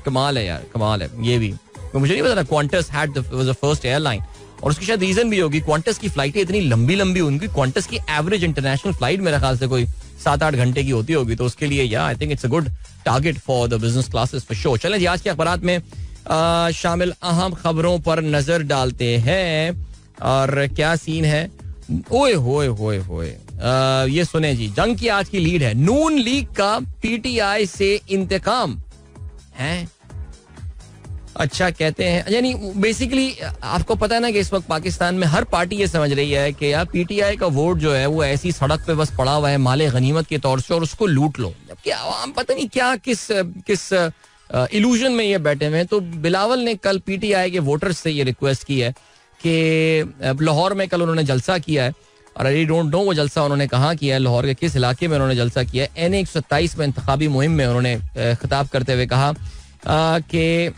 कमाल है यार, कमाल है ये भी. मुझे नहीं पता था Qantas was the first airline. और उसकी शायद रीजन भी होगी. Qantas की फ्लाइटें इतनी लंबी लंबी, उनकी Qantas की एवरेज इंटरनेशनल फ्लाइट मेरे ख्याल से कोई 7-8 घंटे की होती होगी. तो उसके लिए या I think it's a good target for the business classes for sure. चलें जी, आज के अखबारात में शामिल अहम खबरों पर नजर डालते हैं. और क्या सीन है, ओए होए होए होए. ये सुने जी, जंग की आज की लीड है. नून लीग का पीटीआई से इंतकाम है. अच्छा कहते हैं, यानी बेसिकली आपको पता है ना कि इस वक्त पाकिस्तान में हर पार्टी ये समझ रही है कि यार पीटीआई का वोट जो है वो ऐसी सड़क पे बस पड़ा हुआ है माले गनीमत के तौर से और उसको लूट लो. जबकि आवाम पता नहीं क्या किस इल्यूजन में ये बैठे हुए हैं. तो बिलावल ने कल पीटीआई के वोटर्स से ये रिक्वेस्ट की है कि लाहौर में कल उन्होंने जलसा किया है. और आई डोंट नो वो जलसा उन्होंने कहाँ किया है, लाहौर के किस इलाके में उन्होंने जलसा किया है. NA 127 में इंतखाबी मुहिम में उन्होंने खिताब करते हुए कहा कि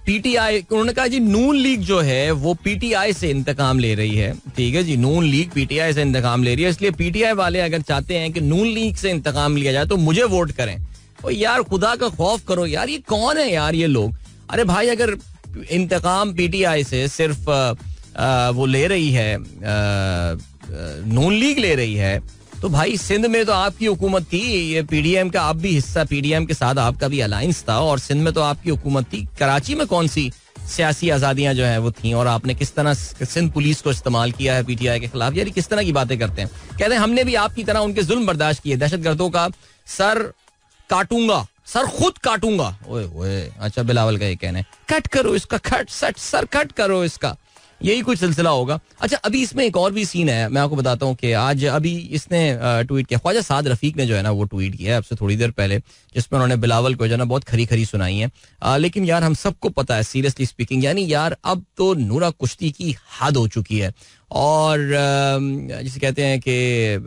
पीटीआई, उन्होंने कहा जी नून लीग जो है वो पीटीआई से इंतकाम ले रही है. ठीक है जी, नून लीग पीटीआई से इंतकाम ले रही है. इसलिए पीटीआई वाले अगर चाहते हैं कि नून लीग से इंतकाम लिया जाए तो मुझे वोट करें. और यार खुदा का खौफ करो यार, ये कौन है यार ये लोग. अरे भाई अगर इंतकाम पीटीआई से सिर्फ वो ले रही है, नून लीग ले रही है, तो भाई सिंध में तो आपकी हुकूमत थी, ये पीडीएम का आप भी हिस्सा, पीडीएम के साथ आपका भी अलायंस था और सिंध में तो आपकी हुकूमत थी. कराची में कौन सी सियासी आजादियां जो है वो थी और आपने किस तरह सिंध पुलिस को इस्तेमाल किया है पीटीआई के खिलाफ. यार किस तरह की बातें करते हैं. कहते हैं हमने भी आपकी तरह उनके जुल्म बर्दाश्त किए, दहशतगर्दों का सर काटूंगा, सर खुद काटूंगा. ओए ओए, अच्छा बिलावल का ये कहना है कट करो इसका, कट सर कट करो इसका. यही कुछ सिलसिला होगा. अच्छा अभी इसमें एक और भी सीन है, मैं आपको बताता हूँ कि आज अभी इसने ट्वीट किया, ख्वाजा साद रफीक ने जो है ना वो ट्वीट किया है आपसे थोड़ी देर पहले, जिसमें उन्होंने बिलावल को जो है ना बहुत खरी खरी सुनाई है. लेकिन यार हम सबको पता है सीरियसली स्पीकिंग, यानी यार अब तो नूरा कुश्ती की हद हो चुकी है. और जिसे कहते हैं कि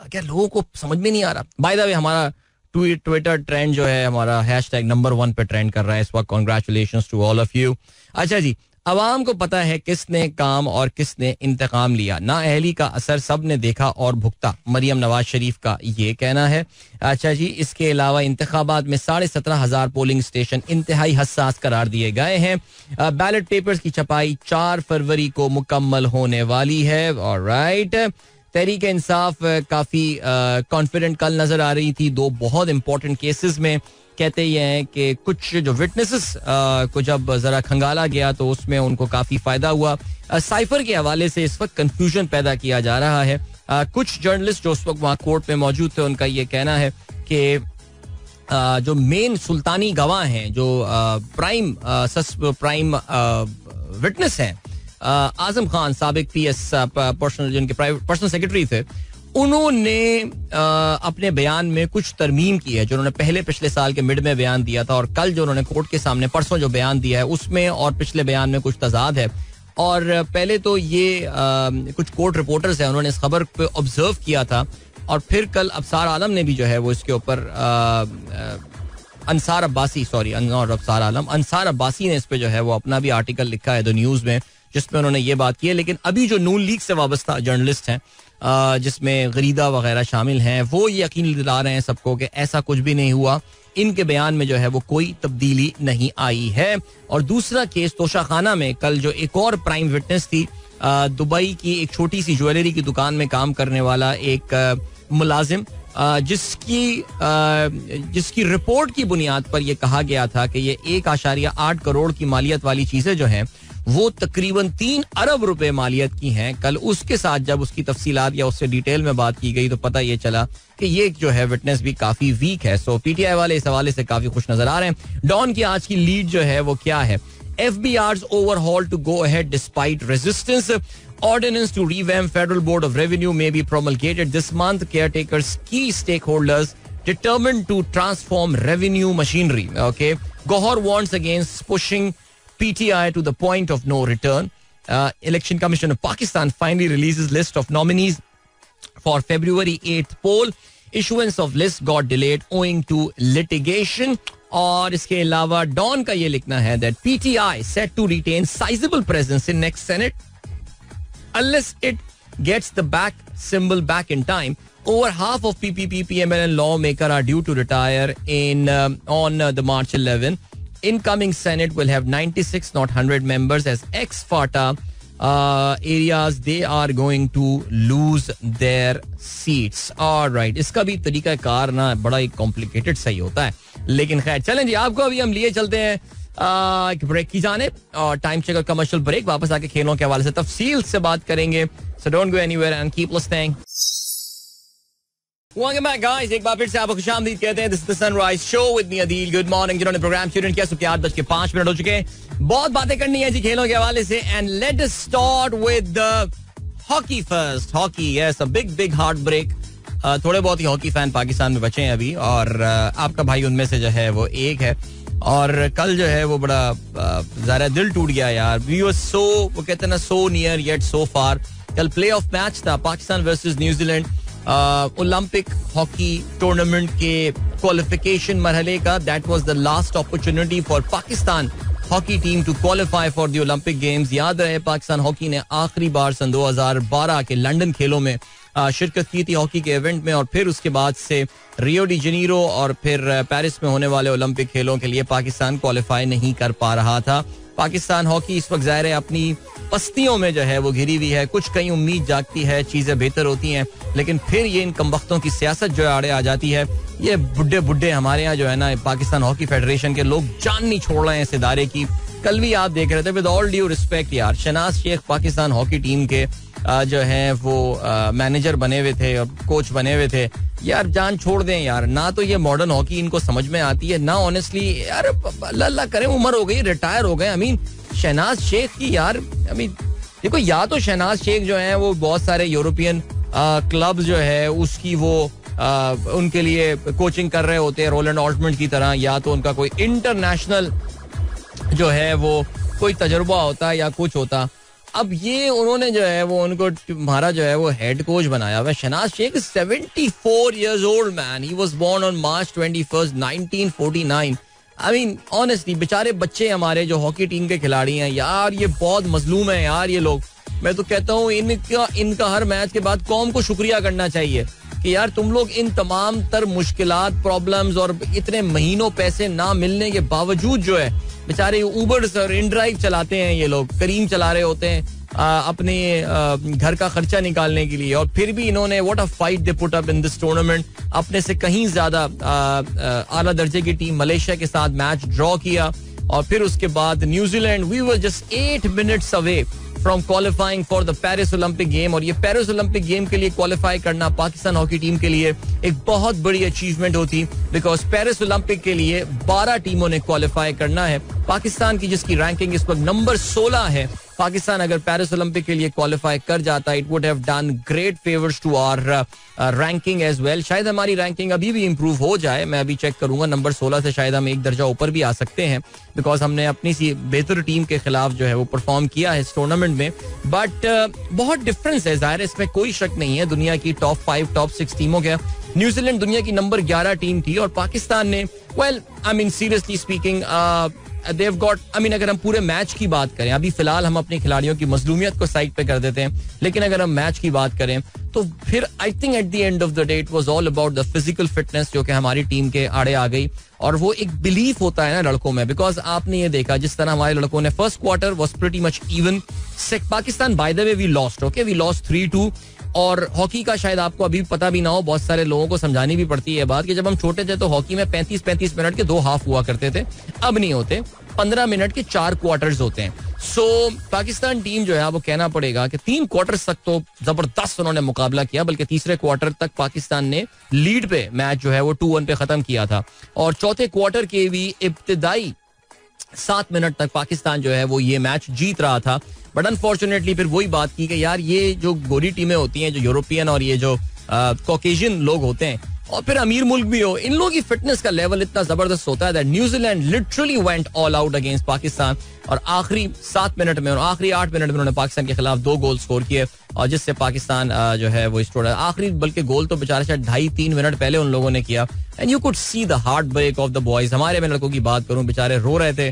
क्या लोगों को समझ में नहीं आ रहा. बाय द वे हमारा ट्विटर ट्रेंड जो है हमारा #नंबर 1 पे ट्रेंड कर रहा है इस वक्त. Congratulations to all of you. अच्छा जी, अवाम को पता है किसने काम और किसने इंतकाम लिया. नाअहली का असर सब ने देखा और भुगता, मरियम नवाज शरीफ का ये कहना है. अच्छा जी, इसके अलावा इंतखाबात में 17,500 पोलिंग स्टेशन इंतहाई हसास करार दिए गए हैं. बैलेट पेपर्स की छपाई 4 फरवरी को मुकम्मल होने वाली है. ऑलराइट, तहरीक इंसाफ काफी कॉन्फिडेंट कल नजर आ रही थी 2 बहुत इंपॉर्टेंट केसेस में. कहते ये हैं कि कुछ जो विटनेसेस को जब जरा खंगाला गया तो उसमें उनको काफी फायदा हुआ. साइफर के हवाले से इस वक्त कंफ्यूजन पैदा किया जा रहा है. कुछ जर्नलिस्ट जो उस वक्त वहाँ कोर्ट में मौजूद थे उनका ये कहना है कि जो मेन सुल्तानी गवाह हैं, जो प्राइम विटनेस हैं, आजम खान साबिक PS पर्सनल जिनके प्राइवेट पर्सनल सेक्रेटरी थे, उन्होंने अपने बयान में कुछ तरमीम की है जो उन्होंने पिछले साल के मिड में बयान दिया था. और कल जो उन्होंने कोर्ट के सामने परसों जो बयान दिया है उसमें और पिछले बयान में कुछ तजाद है. और पहले तो ये कुछ कोर्ट रिपोर्टर्स हैं, उन्होंने इस खबर पे ऑब्जर्व किया था और फिर कल अफसार आलम ने भी जो है वो इसके ऊपर अंसार अब्बासी ने इस पे जो है वो अपना भी आर्टिकल लिखा है द न्यूज़ में, जिसमें उन्होंने ये बात की है. लेकिन अभी जो नून लीग से वाबस्ता जर्नलिस्ट हैं जिसमें गरीदा वगैरह शामिल हैं, वो यकीन दिला रहे हैं सबको कि ऐसा कुछ भी नहीं हुआ. इनके बयान में जो है वो कोई तब्दीली नहीं आई है. और दूसरा केस तोशाखाना में कल जो एक और प्राइम विटनेस थी, दुबई की एक छोटी सी ज्वेलरी की दुकान में काम करने वाला एक मुलाजिम, जिसकी रिपोर्ट की बुनियाद पर यह कहा गया था कि ये 1.8 करोड़ की मालियत वाली चीजें जो हैं वो तकरीबन 3 अरब रुपए मालियत की हैं. कल उसके साथ जब उसकी तफसीलात या उससे डिटेल में बात की गई तो पता ये चला कि ये जो है विटनेस भी काफी वीक है. सो पीटीआई वाले इस हवाले से काफी खुश नजर आ रहे हैं. डॉन की आज की लीड जो है वो क्या है, FBR's overhaul to go ahead despite resistance. Ordinance to revamp Federal Board of Revenue may be promulgated this month. Caretakers, key stakeholders determined to transform revenue machinery. Okay. Gohar warns against pushing PTI to the point of no return. Election Commission of Pakistan finally releases list of nominees for February 8th poll. Issuance of list got delayed owing to litigation. और इसके अलावा don का ये लिखना है that PTI set to retain sizable presence in next Senate unless it gets the back symbol back in time. Over half of PPP, PML and lawmaker are due to retire on the March 11. Incoming Senate will have 96, not 100 members as ex-FATA areas. They are going to lose their seats. All right. इसका भी तरीका car ना बड़ा ही complicated सही होता है, लेकिन खैर चलें जी, आपको अभी हम लिए चलते हैं एक ब्रेक की जानिब और टाइम चेक और कमर्शियल ब्रेक. वापस आके खेलों के हवाले से तफसील से बात करेंगे. So don't go anywhere and keep listening. Welcome back, guys. एक बार फिर से आपको खुशामदीद कहते हैं. This is the Sunrise Show with me, Adil. Good morning. जिन्होंने प्रोग्राम शुरू किया सुबह 8:05 हो चुके हैं. बहुत बातें करनी है जी खेलों के हवाले से. And let us start with the hockey first. Hockey, yes, a big heartbreak. थोड़े बहुत ही हॉकी फैन पाकिस्तान में बचे हैं अभी, और आपका भाई उनमें से जो है वो एक है. और कल जो है वो बड़ा ज़रा दिल टूट गया यार. We were so, वो कहते हैं ना, so near yet so far. कल प्ले ऑफ मैच था Pakistan versus New Zealand Olympic hockey tournament के क्वालिफिकेशन मरहले का. That was the last opportunity for Pakistan hockey team to qualify for the Olympic games. याद रहे पाकिस्तान हॉकी ने आखिरी बार सन 2012 के लंदन खेलों में शिरकत की थी हॉकी के इवेंट में, और फिर उसके बाद से रियो डी जेनेरो और फिर पेरिस में होने वाले ओलंपिक खेलों के लिए पाकिस्तान क्वालिफाई नहीं कर पा रहा था. पाकिस्तान हॉकी इस वक्त ज़ाहिर है अपनी पस्तियों में जो है वो घिरी हुई है. कुछ कहीं उम्मीद जागती है, चीज़ें बेहतर होती हैं, लेकिन फिर ये इन कमबख्तों की सियासत जो है आड़े आ जाती है. ये बुड्ढे हमारे यहाँ जो है ना पाकिस्तान हॉकी फेडरेशन के लोग जान नहीं छोड़ रहे हैं इस इदारे की. कल भी आप देख रहे थे, विद ऑल ड्यू रिस्पेक्ट यार, शहनाज शेख पाकिस्तान हॉकी टीम के जो है वो मैनेजर बने हुए थे और कोच बने हुए थे. यार जान छोड़ दें यार. ना तो ये मॉडर्न हॉकी इनको समझ में आती है, ना ऑनेस्टली यार अल्लाह करें उम्र हो गई, रिटायर हो गए. आई मीन शहनाज शेख की यार, आई मीन देखो, या तो शहनाज शेख जो है वो बहुत सारे यूरोपियन क्लब जो है उसकी वो उनके लिए कोचिंग कर रहे होते हैं रोलैंड ऑल्टमैंट की तरह, या तो उनका कोई इंटरनेशनल जो है वो कोई तजुर्बा होता या कुछ होता. अब ये उन्होंने जो है वो उनको हमारा जो है वो हेड कोच बनाया हुआ. Shehnaaz Sheikh 74 years old man. He was born on March 21st, 1949. I mean, honestly, बेचारे बच्चे हमारे जो हॉकी टीम के खिलाड़ी हैं यार, ये बहुत मजलूम है यार ये लोग. मैं तो कहता हूँ इनका हर मैच के बाद कौम को शुक्रिया करना चाहिए कि यार तुम लोग इन तमाम तर मुश्किलात, प्रॉब्लम्स और इतने महीनों पैसे ना मिलने के बावजूद जो है बेचारे उबर्स और इनड्राइव चलाते हैं. ये लोग करीम चला रहे होते हैं अपने घर का खर्चा निकालने के लिए, और फिर भी इन्होंने what a fight they put up in this tournament. अपने से कहीं ज्यादा आला दर्जे की टीम मलेशिया के साथ मैच ड्रॉ किया, और फिर उसके बाद New Zealand, we were just 8 minutes away from qualifying for the Paris Olympic game. और ये पेरिस ओलंपिक गेम के लिए क्वालिफाई करना पाकिस्तान हॉकी टीम के लिए एक बहुत बड़ी अचीवमेंट होती, बिकॉज पेरिस ओलंपिक के लिए 12 टीमों ने क्वालिफाई करना है. पाकिस्तान की जिसकी रैंकिंग इस वक्त नंबर 16 है, पाकिस्तान अगर पेरिस ओलंपिक के लिए क्वालिफाई कर जाता, it would have done great favours to our ranking as well. शायद हमारी रैंकिंग अभी भी इंप्रूव हो जाए, मैं अभी चेक करूंगा. नंबर 16 से शायद हम एक दर्जा ऊपर भी आ सकते हैं, बिकॉज हमने अपनी सी बेहतर टीम के खिलाफ जो है वो परफॉर्म किया है इस टूर्नामेंट में. बट बहुत डिफरेंस है, जाहिर है इसमें कोई शक नहीं है. दुनिया की टॉप 5, टॉप 6 टीमों के न्यूजीलैंड दुनिया की नंबर 11 टीम थी, और पाकिस्तान ने well I mean seriously speaking they've got, I mean, अगर हम पूरे मैच की बात करें, अभी फिलहाल हम अपने खिलाड़ियों की मजलूमियत को साइड पे कर देते हैं, लेकिन अगर हम मैच की बात करें तो फिर आई think at the end of the day it was all about the physical fitness जो कि हमारी टीम के आड़े आ गई. और वो एक बिलीफ होता है ना लड़कों में, बिकॉज आपने ये देखा जिस तरह हमारे लड़कों ने first quarter was pretty much even. Pakistan by the way we lost, okay, we lost 3-2. और हॉकी का शायद आपको अभी पता भी ना हो, बहुत सारे लोगों को समझानी भी पड़ती है बात कि जब हम छोटे थे तो हॉकी में 35-35 मिनट के 2 हाफ हुआ करते थे. अब नहीं होते, 15 मिनट के 4 क्वार्टर्स होते हैं. सो पाकिस्तान टीम जो है वो कहना पड़ेगा कि 3 क्वार्टर्स तक तो जबरदस्त उन्होंने मुकाबला किया, बल्कि तीसरे क्वार्टर तक पाकिस्तान ने लीड पे मैच जो है वो 2-1 पे खत्म किया था. और चौथे क्वार्टर के भी इब्तिदाई 7 मिनट तक पाकिस्तान जो है वो ये मैच जीत रहा था. बट अनफॉर्चुनेटली फिर वही बात की कि यार ये जो गोरी टीमें होती हैं, जो यूरोपियन और ये जो कॉकेशियन लोग होते हैं और फिर अमीर मुल्क भी हो, इन लोगों की फिटनेस का लेवल इतना जबरदस्त होता है that New Zealand literally went all out against Pakistan. और आखिरी 7 मिनट में और आखिरी 8 मिनट में उन्होंने पाकिस्तान के खिलाफ 2 गोल स्कोर किए और जिससे पाकिस्तान जो है वो इस आखिरी बल्कि गोल तो बेचारे शायद 2.5-3 मिनट पहले उन लोगों ने किया. And you could see the heartbreak of the boys. हमारे में लड़कों की बात करूं, बेचारे रो रहे थे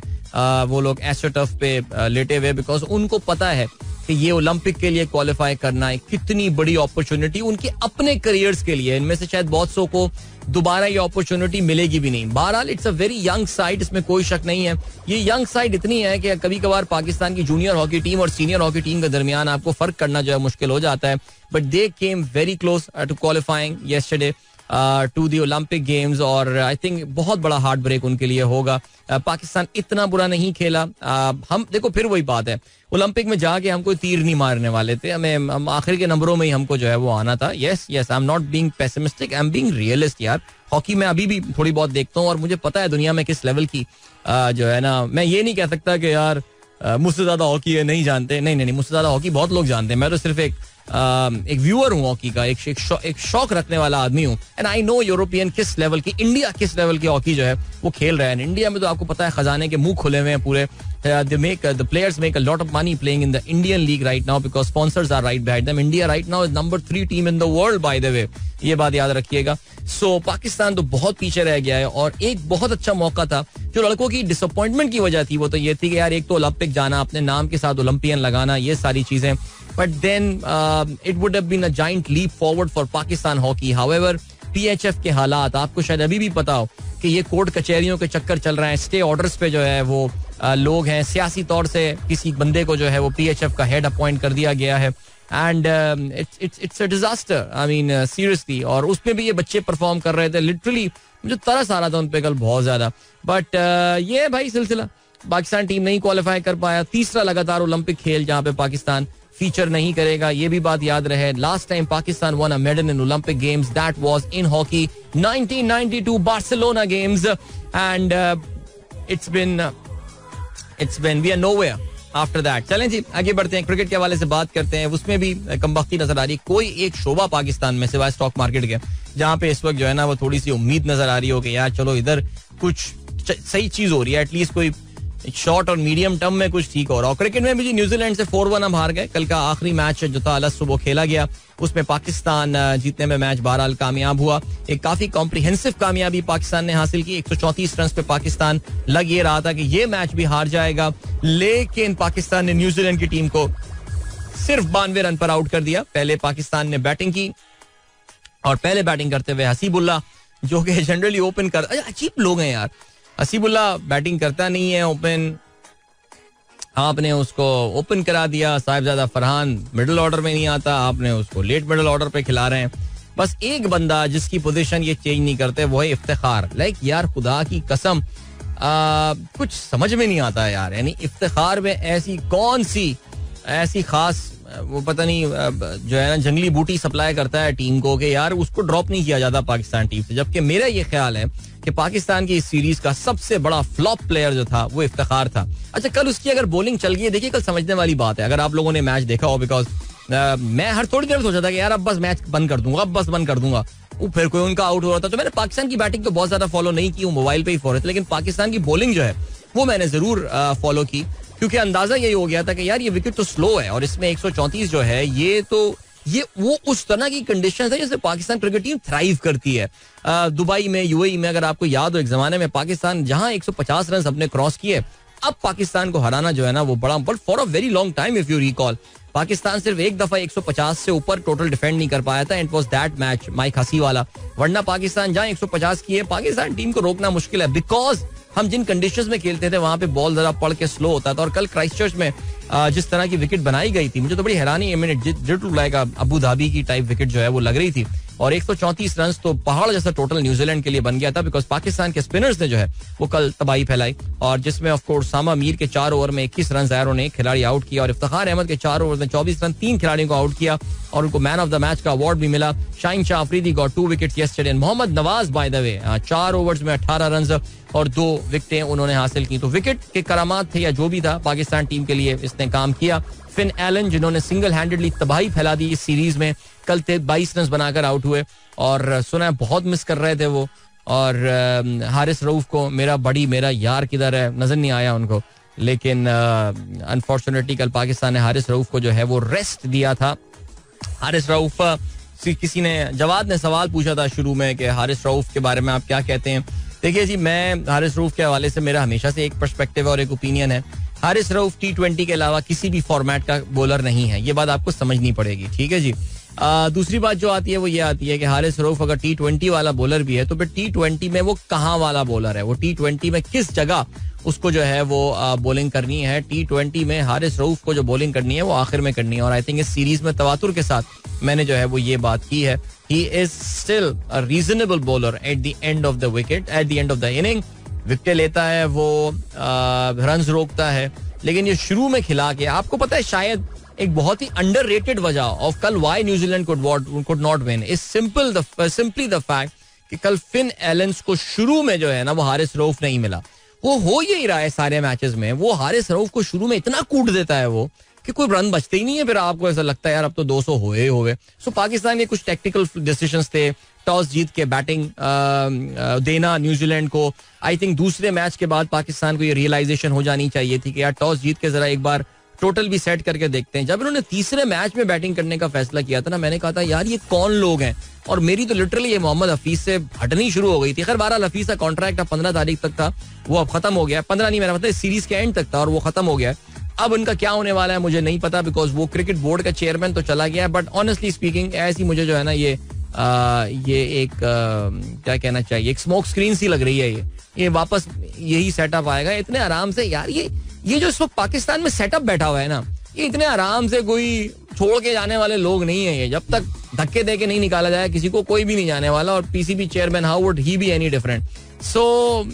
वो लोग एस्ट्रोटर्फ पे लेटे हुए, बिकॉज उनको पता है कि ये ओलंपिक के लिए क्वालिफाई करना है कितनी बड़ी अपॉर्चुनिटी उनके अपने करियर्स के लिए. इनमें से शायद बहुत सौ को दोबारा ये अपॉर्चुनिटी मिलेगी भी नहीं. बहरहाल it's a very young side, इसमें कोई शक नहीं है. ये यंग साइड इतनी है कि कभी कभार पाकिस्तान की जूनियर हॉकी टीम और सीनियर हॉकी टीम के दरमियान आपको फर्क करना जो है मुश्किल हो जाता है. But they came very close to qualifying yesterday to the Olympic games और आई थिंक बहुत बड़ा हार्ट ब्रेक उनके लिए होगा. पाकिस्तान इतना बुरा नहीं खेला. हम देखो फिर वही बात है, ओलंपिक में जाके हम कोई तीर नहीं मारने वाले थे, हम आखिर के नंबरों में ही हमको जो है वो आना था. Yes I am not being pessimistic, I am being realist. यार हॉकी में अभी भी थोड़ी बहुत देखता हूँ और मुझे पता है दुनिया में किस लेवल की जो है ना, मैं ये नहीं कह सकता कि यार मुझसे ज्यादा हॉकी है नहीं जानते, नहीं, मुझसे ज्यादा हॉकी बहुत लोग जानते हैं. मैं तो सिर्फ एक व्यूअर हूँ हॉकी का, एक शौक रखने वाला आदमी हूँ. एंड आई नो यूरोपियन किस लेवल की, इंडिया किस लेवल की हॉकी जो है वो खेल रहा है. इंडिया में तो आपको पता है खजाने के मुंह खुले हुए हैं पूरे. The players make a lot of money playing in the Indian league right now because sponsors are right behind them. India right now is number 3 team in the world by the way. ये बात याद रखिएगा. So Pakistan तो बहुत पीछे रह गया है और एक बहुत अच्छा मौका था जो लड़कों की डिसअपॉइंटमेंट की वजह थी वो तो ये थी कि यार एक तो ओलंपिक जाना, अपने नाम के साथ ओलंपियन लगाना, ये सारी चीजें. But then it would have bन a giant leap forward for Pakistan hockey. However, PHF के हालात आपको शायद अभी भी पता हो कि ये कोर्ट कचहरियों के चक्कर चल रहे हैं, स्टे ऑर्डर्स पे जो है वो लोग हैं, सियासी तौर से किसी बंदे को जो है वो PHF का हेड अपॉइंट कर दिया गया है. And it's a disaster, I mean seriously. और उसमें भी ये बच्चे परफॉर्म कर रहे थे, लिटरली मुझे तरस आ रहा था उन पे कल बहुत ज्यादा. बट ये भाई सिलसिला, पाकिस्तान टीम नहीं क्वालिफाई कर पाया. तीसरा लगातार ओलंपिक खेल जहाँ पे पाकिस्तान फीचर नहीं करेगा, ये भी बात याद रहे. Last time Pakistan won a medal in Olympic games, that was in hockey 1992 Barcelona games. And it's been we are nowhere after that. चलें जी आगे बढ़ते हैं, क्रिकेट के हवाले से बात करते हैं. उसमें भी कमबख्ती नजर आ रही है. कोई एक शोबा पाकिस्तान में सिवाय स्टॉक मार्केट के जहां पे इस वक्त जो है ना वो थोड़ी सी उम्मीद नजर आ रही हो कि यार चलो इधर कुछ सही चीज हो रही है, एटलीस्ट कोई शॉर्ट और मीडियम टर्म में कुछ ठीक हो रहा हो. क्रिकेट में भी न्यूजीलैंड से 4-1 हम हार गए. कल का आखिरी मैच जो था अलग सुबह खेला गया, उसमें पाकिस्तान जीतने में मैच बहरहाल कामयाब हुआ. एक काफी कॉम्प्रिहेंसिव कामयाबी पाकिस्तान ने हासिल की. 134 रन पे पाकिस्तान लग ये रहा था कि ये मैच भी हार जाएगा, लेकिन पाकिस्तान ने न्यूजीलैंड की टीम को सिर्फ 92 रन पर आउट कर दिया. पहले पाकिस्तान ने बैटिंग की और पहले बैटिंग करते हुए हसीबुल्ला, जो कि जनरली ओपन कर, अजीब लोग हैं यार. हसीबुल्ला बैटिंग करता नहीं है ओपन, आपने उसको ओपन करा दिया. साहिबजादा फरहान मिडिल ऑर्डर में नहीं आता, आपने उसको लेट मिडिल ऑर्डर पे खिला रहे हैं. बस एक बंदा जिसकी पोजीशन ये चेंज नहीं करते वो है इफ्तिखार. लाइक यार खुदा की कसम कुछ समझ में नहीं आता यार. यानी इफ्तिखार में ऐसी कौन सी ऐसी खास वो पता नहीं जो है ना जंगली बूटी सप्लाई करता है टीम को कि यार उसको ड्रॉप नहीं किया जाता पाकिस्तान टीम से. जबकि मेरा ये ख्याल है कि पाकिस्तान की इस सीरीज का सबसे बड़ा फ्लॉप प्लेयर जो था वो इफ्तिखार था. अच्छा कल उसकी अगर बॉलिंग चल गई, देखिए कल समझने वाली बात है अगर आप लोगों ने मैच देखा हो, बिकॉज मैं हर थोड़ी देर सोचा था कि यार अब बस मैच बंद कर दूंगा, अब बस बंद कर दूंगा. फिर कोई उनका आउट हो रहा था तो मैंने पाकिस्तान की बैटिंग तो बहुत ज्यादा फॉलो नहीं की, मोबाइल पे ही फॉलो, लेकिन पाकिस्तान की बॉलिंग जो है वो मैंने जरूर फॉलो की, क्योंकि अंदाजा यही हो गया था कि यार ये विकेट तो स्लो है और इसमें 134 जो है ये वो उस तरह की कंडीशन है जैसे पाकिस्तान क्रिकेट टीम थ्राइव करती है. दुबई में, यूएई में, अगर आपको याद हो एक जमाने में पाकिस्तान जहां 150 रन अपने क्रॉस किए, अब पाकिस्तान को हराना जो है ना वो बड़ा, but for a very long time if you recall Pakistan सिर्फ एक दफा 150 से ऊपर टोटल डिफेंड नहीं कर पाया था. It was that match Mike Hussey वाला. वरना पाकिस्तान जहां 150 किए, पाकिस्तान टीम को रोकना मुश्किल है, बिकॉज हम जिन कंडीशंस में खेलते थे वहां पे बॉल जरा पड़ के स्लो होता था. और कल क्राइस्टचर्च में जिस तरह की विकेट बनाई गई थी, मुझे तो बड़ी हैरानी है, मैंने लाइक अबू धाबी की टाइप विकेट जो है वो लग रही थी. और 134 रन तो पहाड़ जैसा टोटल न्यूजीलैंड के लिए बन गया था, बिकॉज पाकिस्तान के स्पिनर्स ने जो है वो कल तबाही फैलाई, और जिसमें ऑफ कोर्स सामा मीर के 4 ओवर में 21 रन ज़ाहिर ने खिलाड़ी आउट किया, और इफ्तिखार अहमद के 4 ओवर में 24 रन 3 खिलाड़ियों को आउट किया, और उनको मैन ऑफ द मैच का अवार्ड भी मिला. Shaheen Shah Afridi got 2 wickets yesterday. Mohammad Nawaz by the way 4 overs में 18 रन और 2 विकेटें उन्होंने हासिल की. तो विकेट के करामात थे या जो भी था, पाकिस्तान टीम के लिए इसने काम किया. फिन एलन जिन्होंने सिंगल हैंडेडली तबाही फैला दी इस सीरीज में, कल 22 रन बनाकर आउट हुए, और सुना बहुत मिस कर रहे थे वो. और हारिस रऊफ को मेरा यार किधर है, नजर नहीं आया उनको, लेकिन अनफॉर्चुनेटली कल पाकिस्तान ने हारिस रऊफ को जो है वो रेस्ट दिया था. हारिस रऊफ, किसी ने, जवाद ने सवाल पूछा था शुरू में कि हारिस रऊफ के बारे में आप क्या कहते हैं. देखिए जी, मैं हारिस रऊफ के हवाले से मेरा हमेशा से एक पर्सपेक्टिव और एक ओपिनियन है. हारिस रऊफ T20 के अलावा किसी भी फॉर्मेट का बॉलर नहीं है, ये बात आपको समझनी पड़ेगी, ठीक है जी. दूसरी बात जो आती है वो ये आती है कि हारिस रऊफ अगर T20 वाला बॉलर भी है तो फिर T20 में वो कहाँ वाला बॉलर है, वो T20 में किस जगह उसको जो है वो बॉलिंग करनी है. T20 में हारिस रऊफ को जो बॉलिंग करनी है वो आखिर में करनी है, और आई थिंक इस सीरीज में तवातुर के साथ मैंने जो है वो ये बात की है. He is still a reasonable bowler at the end of the wicket, at the end of the inning. Wicket लेता है वो, रन्स रोकता है, लेकिन ये शुरू में खिला के, आपको पता है शायद एक बहुत ही अंडररेटेड वजह ऑफ कल why New Zealand could not win is simply the fact कि कल फिन एलेंस को शुरू में जो है ना वो हारिस रऊफ नहीं मिला. वो हो यही रहा है सारे मैचेस में, वो हारिस रऊफ को शुरू में इतना कूट देता है वो कि कोई रन बचते ही नहीं है. फिर आपको ऐसा लगता है यार अब तो 200 होए. सो पाकिस्तान के कुछ टेक्निकल डिसीजंस थे, टॉस जीत के बैटिंग देना न्यूजीलैंड को. आई थिंक दूसरे मैच के बाद पाकिस्तान को ये रियलाइजेशन हो जानी चाहिए थी कि यार टॉस जीत के जरा एक बार टोटल भी सेट करके देखते हैं. जब इन्होंने तीसरे मैच में बैटिंग करने का फैसला किया था ना, मैंने कहा था यार ये कौन लोग हैं, और मेरी तो लिटरली ये मोहम्मद हफीज से हटनी शुरू हो गई थी. खैर बहरहाल हफीज का कॉन्ट्रैक्ट 15 तारीख तक था, वो अब खत्म हो गया. 15 नहीं, मेरा मतलब सीरीज के एंड तक था और वो खत्म हो गया. अब उनका क्या होने वाला है मुझे नहीं पता, बिकॉज वो क्रिकेट बोर्ड का चेयरमैन तो चला गया है. बट ऑनेस्टली स्पीकिंग ऐसी मुझे जो है ना ये एक क्या कहना चाहिए, एक स्मोक स्क्रीन सी लग रही है. ये वापस यही सेटअप आएगा इतने आराम से. यार ये जो इस वक्त पाकिस्तान में सेटअप बैठा हुआ है ना, ये इतने आराम से कोई छोड़ के जाने वाले लोग नहीं है. ये जब तक धक्के दे के नहीं निकाला जाए किसी को, कोई भी नहीं जाने वाला. और PCB chairman, how would he be any different. So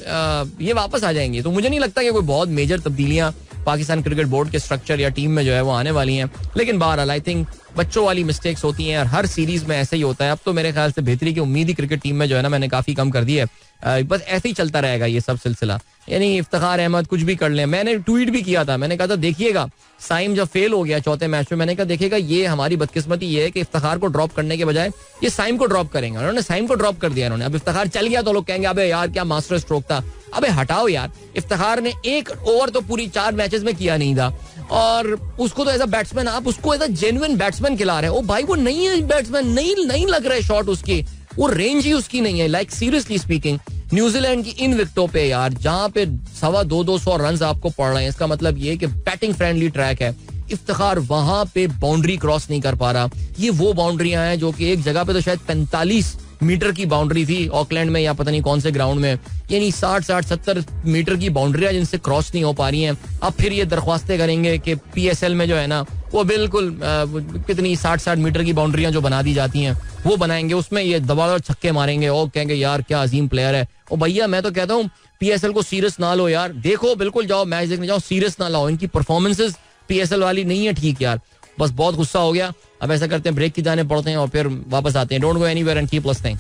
ये वापस आ जाएंगे. तो मुझे नहीं लगता कि कोई बहुत मेजर तब्दीलियां पाकिस्तान क्रिकेट बोर्ड के स्ट्रक्चर या टीम में जो है वो आने वाली हैं. लेकिन बहरहाल आई थिंक बच्चों वाली मिस्टेक्स होती हैं और हर सीरीज में ऐसे ही होता है. अब तो मेरे ख्याल से बेहतरी की उम्मीद ही क्रिकेट टीम में जो है ना मैंने काफी कम कर दी है. बस ऐसे ही चलता रहेगा ये सब सिलसिला. यानी इफ्तिखार अहमद कुछ भी कर ले. मैंने ट्वीट भी किया था, मैंने कहा था देखिएगा साइम जब फेल हो गया चौथे मैच में, मैंने कहा देखिएगा ये हमारी बदकिस्मती ये है कि इफ्तिखार को ड्रॉप करने के बजाय ये साइम को ड्रॉप करेंगे. उन्होंने साइम को ड्रॉप कर दिया इन्होंने. अब इफ्तिखार चल गया तो लोग कहेंगे अबे यार क्या मास्टर स्ट्रोक था. अबे हटाओ यार, इफ्तिखार ने एक ओवर तो पूरी 4 मैचेस में किया नहीं था, और उसको तो एज अ बैट्समैन, आप उसको एज अ जेन्युइन बैट्समैन खिला रहे हो. भाई वो नहीं है बैट्समैन, नहीं लग रहे शॉट उसकी, वो रेंज ही उसकी नहीं है. लाइक सीरियसली स्पीकिंग, न्यूजीलैंड की इन विकेटों पे यार जहां पे 250 रन आपको पड़ रहे हैं, इसका मतलब ये कि बैटिंग फ्रेंडली ट्रैक है. इफ्तिखार वहां पे बाउंड्री क्रॉस नहीं कर पा रहा. ये वो बाउंड्रियां हैं जो कि एक जगह पे तो शायद 45 मीटर की बाउंड्री थी ऑकलैंड में या पता नहीं कौन से ग्राउंड में, यानी 60-70 मीटर की बाउंड्रियां जिनसे क्रॉस नहीं हो पा रही हैं. अब फिर ये दरख्वास्तें करेंगे कि PSL में जो है ना वो बिल्कुल कितनी 60 मीटर की बाउंड्रियां जो बना दी जाती हैं वो बनाएंगे, उसमें ये दबा छक्के मारेंगे और कहेंगे यार क्या अजीम प्लेयर है. ओ भैया मैं तो कहता हूँ PSL को सीरियस ना लो यार. देखो बिल्कुल जाओ मैच देखने जाओ, सीरियस ना लाओ. इनकी परफॉर्मेंसेस PSL वाली नहीं है ठीक यार. बस बहुत गुस्सा हो गया. अब ऐसा करते हैं ब्रेक की जाने पड़ते हैं और फिर वापस आते हैं. Don't go anywhere and keep listening.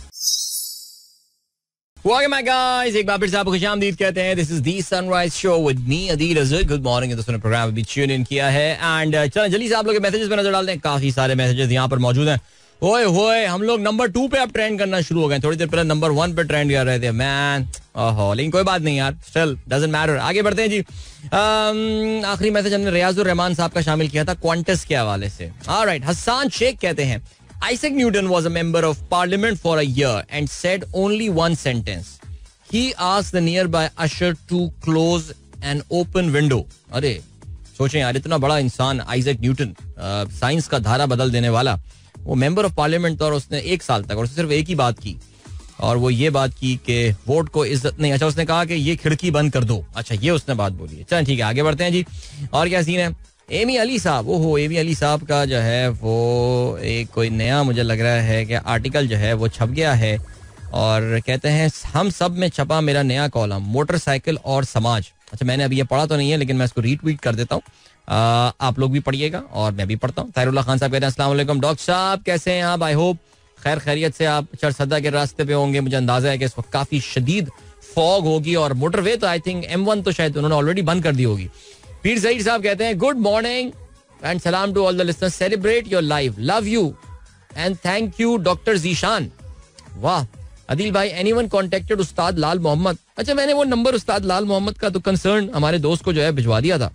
Welcome back guys, एक बार फिर से आपको खुशामदीद कहते हैं. This is the Sunrise Show with me Adil Azhar. Good morning. दोस्तों ने प्रोग्राम अभी ट्यून इन किया है एंड चलो जल्दी से आप लोग के मैसेजेस पे नजर डालते हैं. काफी सारे मैसेजेस यहाँ पर मौजूद हैं. ओए होए हम लोग नंबर 2 पे अब ट्रेंड करना शुरू हो गए. थोड़ी देर पहले नंबर 1 पे ट्रेंड कर रहे थे मैन. ओहो, लेकिन कोई बात नहीं यार, स्टिल डजंट मैटर. आगे बढ़ते हैं जी. आखिरी मैसेज हमने रियाजुर रहमान साहब का शामिल किया था क्वांटस के हवाले से. ऑलराइट, हसन शेख कहते हैं Isaac Newton was a member of parliament for a year and said only one sentence. He asked the nearby usher to close an open window. अरे सोचें यार, इतना बड़ा इंसान आइजैक न्यूटन, साइंस का धारा बदल देने वाला, वो मेंबर ऑफ पार्लियामेंट था और उसने 1 साल तक और सिर्फ एक ही बात की, और वो ये बात की कि वोट को इज्जत नहीं. अच्छा, उसने कहा कि ये खिड़की बंद कर दो. अच्छा, ये उसने बात बोली है. चल ठीक है, आगे बढ़ते हैं जी. और क्या सीन है. एमी अली साहब, ओहो एमी अली साहब का जो है वो एक कोई नया मुझे लग रहा है कि आर्टिकल जो है वो छप गया है और कहते हैं हम सब में छपा मेरा नया कॉलम मोटरसाइकिल और समाज. अच्छा मैंने अभी ये पढ़ा तो नहीं है लेकिन मैं इसको रीट्वीट कर देता हूँ, आप लोग भी पढ़िएगा और मैं भी पढ़ता हूँ. ताहिरुल्लाह खान साहब कहते हैं अस्सलाम वालेकुम डॉक्टर साहब, कैसे हैं आप? आई होप खैर खैरियत से आप चरसदा के रास्ते पे होंगे. मुझे अंदाजा है कि इस वक्त काफी शदीद फॉग होगी और मोटरवे तो आई थिंक M1 तो शायद उन्होंने ऑलरेडी बंद कर दी होगी. पीर सईद साहब कहते हैं गुड मॉर्निंग एंड सलाम to all the listeners, celebrate your life, love you and thank you doctor Zeeshan. वाह. अदिल भाई एनीवन कॉन्टेक्टेड उस्ताद लाल मोहम्मद? अच्छा मैंने वो नंबर उस्ताद लाल मोहम्मद का तो कंसर्न हमारे दोस्त को जो है भिजवा दिया था,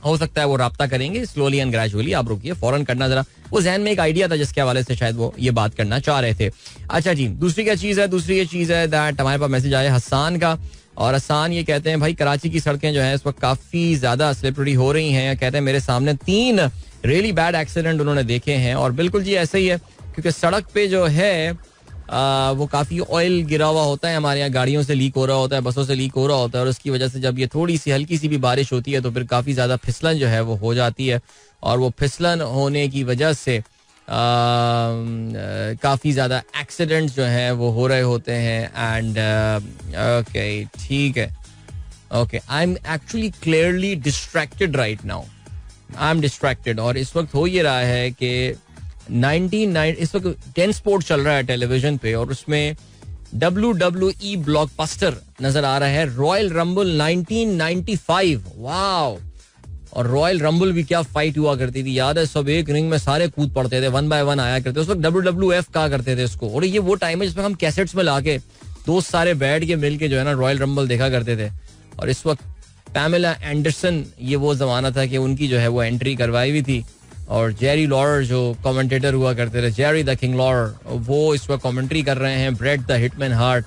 हो सकता है वो राब्ता करेंगे स्लोली एंड ग्रेजुअली. आप रुकिए, फौरन करना जरा, वो जहन में एक आइडिया था जिसके हवाले से शायद वो ये बात करना चाह रहे थे. अच्छा जी, दूसरी क्या चीज़ है? दूसरी ये चीज़ है दैट हमारे पास मैसेज आया हसान का और हसान ये कहते हैं भाई कराची की सड़कें जो है इस वक्त काफ़ी ज़्यादा स्लिपरी हो रही हैं. कहते हैं मेरे सामने 3 रियली बैड एक्सीडेंट उन्होंने देखे हैं और बिल्कुल जी ऐसे ही है क्योंकि सड़क पे जो है वो काफ़ी ऑयल गिरा हुआ होता है. हमारे यहाँ गाड़ियों से लीक हो रहा होता है, बसों से लीक हो रहा होता है और उसकी वजह से जब ये थोड़ी सी हल्की सी भी बारिश होती है तो फिर काफ़ी ज़्यादा फिसलन जो है वो हो जाती है और वो फिसलन होने की वजह से काफ़ी ज़्यादा एक्सीडेंट्स जो हैं वो हो रहे होते हैं. एंड ओके ठीक है, okay I am actually clearly distracted right now, I am distracted. और इस वक्त हो ये रहा है कि 19 इस वक्त 10 स्पोर्ट चल रहा है टेलीविजन पे और उसमें WWE ब्लॉकबस्टर नजर आ रहा है, रॉयल रंबल 1995. वाओ. और रॉयल रंबल भी क्या फाइट हुआ करती थी, याद है? सब एक रिंग में सारे कूद पड़ते थे, 1 by 1 आया करते. उस वक्त WWF कहा करते थे इसको. और ये वो टाइम है जिसमें हम कैसेट्स में लाके दोस्त सारे बैठ के मिल के जो है ना रॉयल रंबल देखा करते थे. और इस वक्त पैमेला एंडरसन, ये वो जमाना था कि उनकी जो है वो एंट्री करवाई हुई थी और जेरी लॉरर जो कमेंटेटर हुआ करते थे, जेरी द किंग लॉरर, वो इस वक्त कमेंट्री कर रहे हैं, ब्रेट द हिटमैन हार्ट.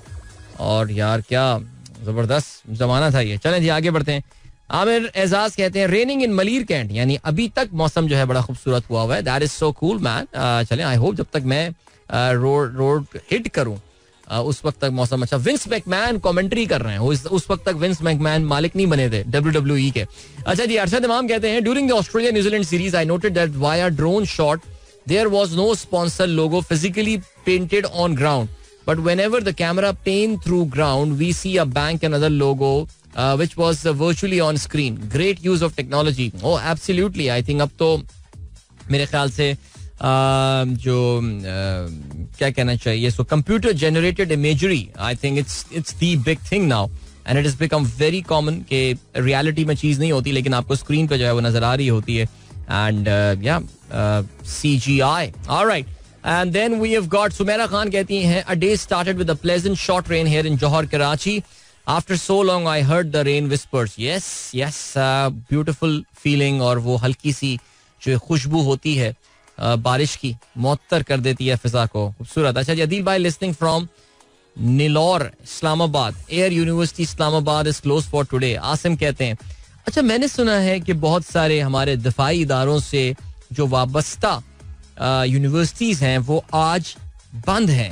और यार क्या जबरदस्त जमाना था ये. चलें जी आगे बढ़ते हैं. आमिर एजाज कहते हैं रेनिंग इन मलीर कैंट, यानी अभी तक मौसम जो है बड़ा खूबसूरत हुआ हुआ है. That is so cool man. चलें आई होप जब तक मैं रोड हिट करूं उस वक्त तक मौसम अच्छा. विंस मैकमैन कमेंट्री कर रहे हैं, उस वक्त तक विंस मैकमैन मालिक नहीं बने थे WWE के. अच्छा जी, अरशद इमाम कहते हैं during the Australia New Zealand series I noted that via drone shot there was no sponsor logo physically painted on ground but whenever the camera pan through ground we see a bank and other logo which was virtually on screen. Great use of technology. Oh, absolutely. I think अब तो मेरे ख्याल से जो क्या कहना चाहिए, so computer generated imagery, I think it's the big thing now and it is become very common कि रियलिटी में चीज नहीं होती लेकिन आपको स्क्रीन पे जो है वो नजर आ रही होती है. एंड या CGI. Alright. And then we have got Sumera Khan कहती हैं a day started with a pleasant short rain here in Johar Karachi. After so long, I heard the rain whispers. Yes, yes, beautiful feeling. और वो हल्की सी जो खुशबू होती है बारिश की, मुअत्तर कर देती है फिजा को. खूबसूरत. अच्छा जी, अदील भाई listening from Nilore Islamabad. Air university Islamabad is close for today. Asim कहते हैं अच्छा मैंने सुना है कि बहुत सारे हमारे दिफाई इदारों से जो वाबस्ता यूनिवर्सिटीज हैं वो आज बंद हैं.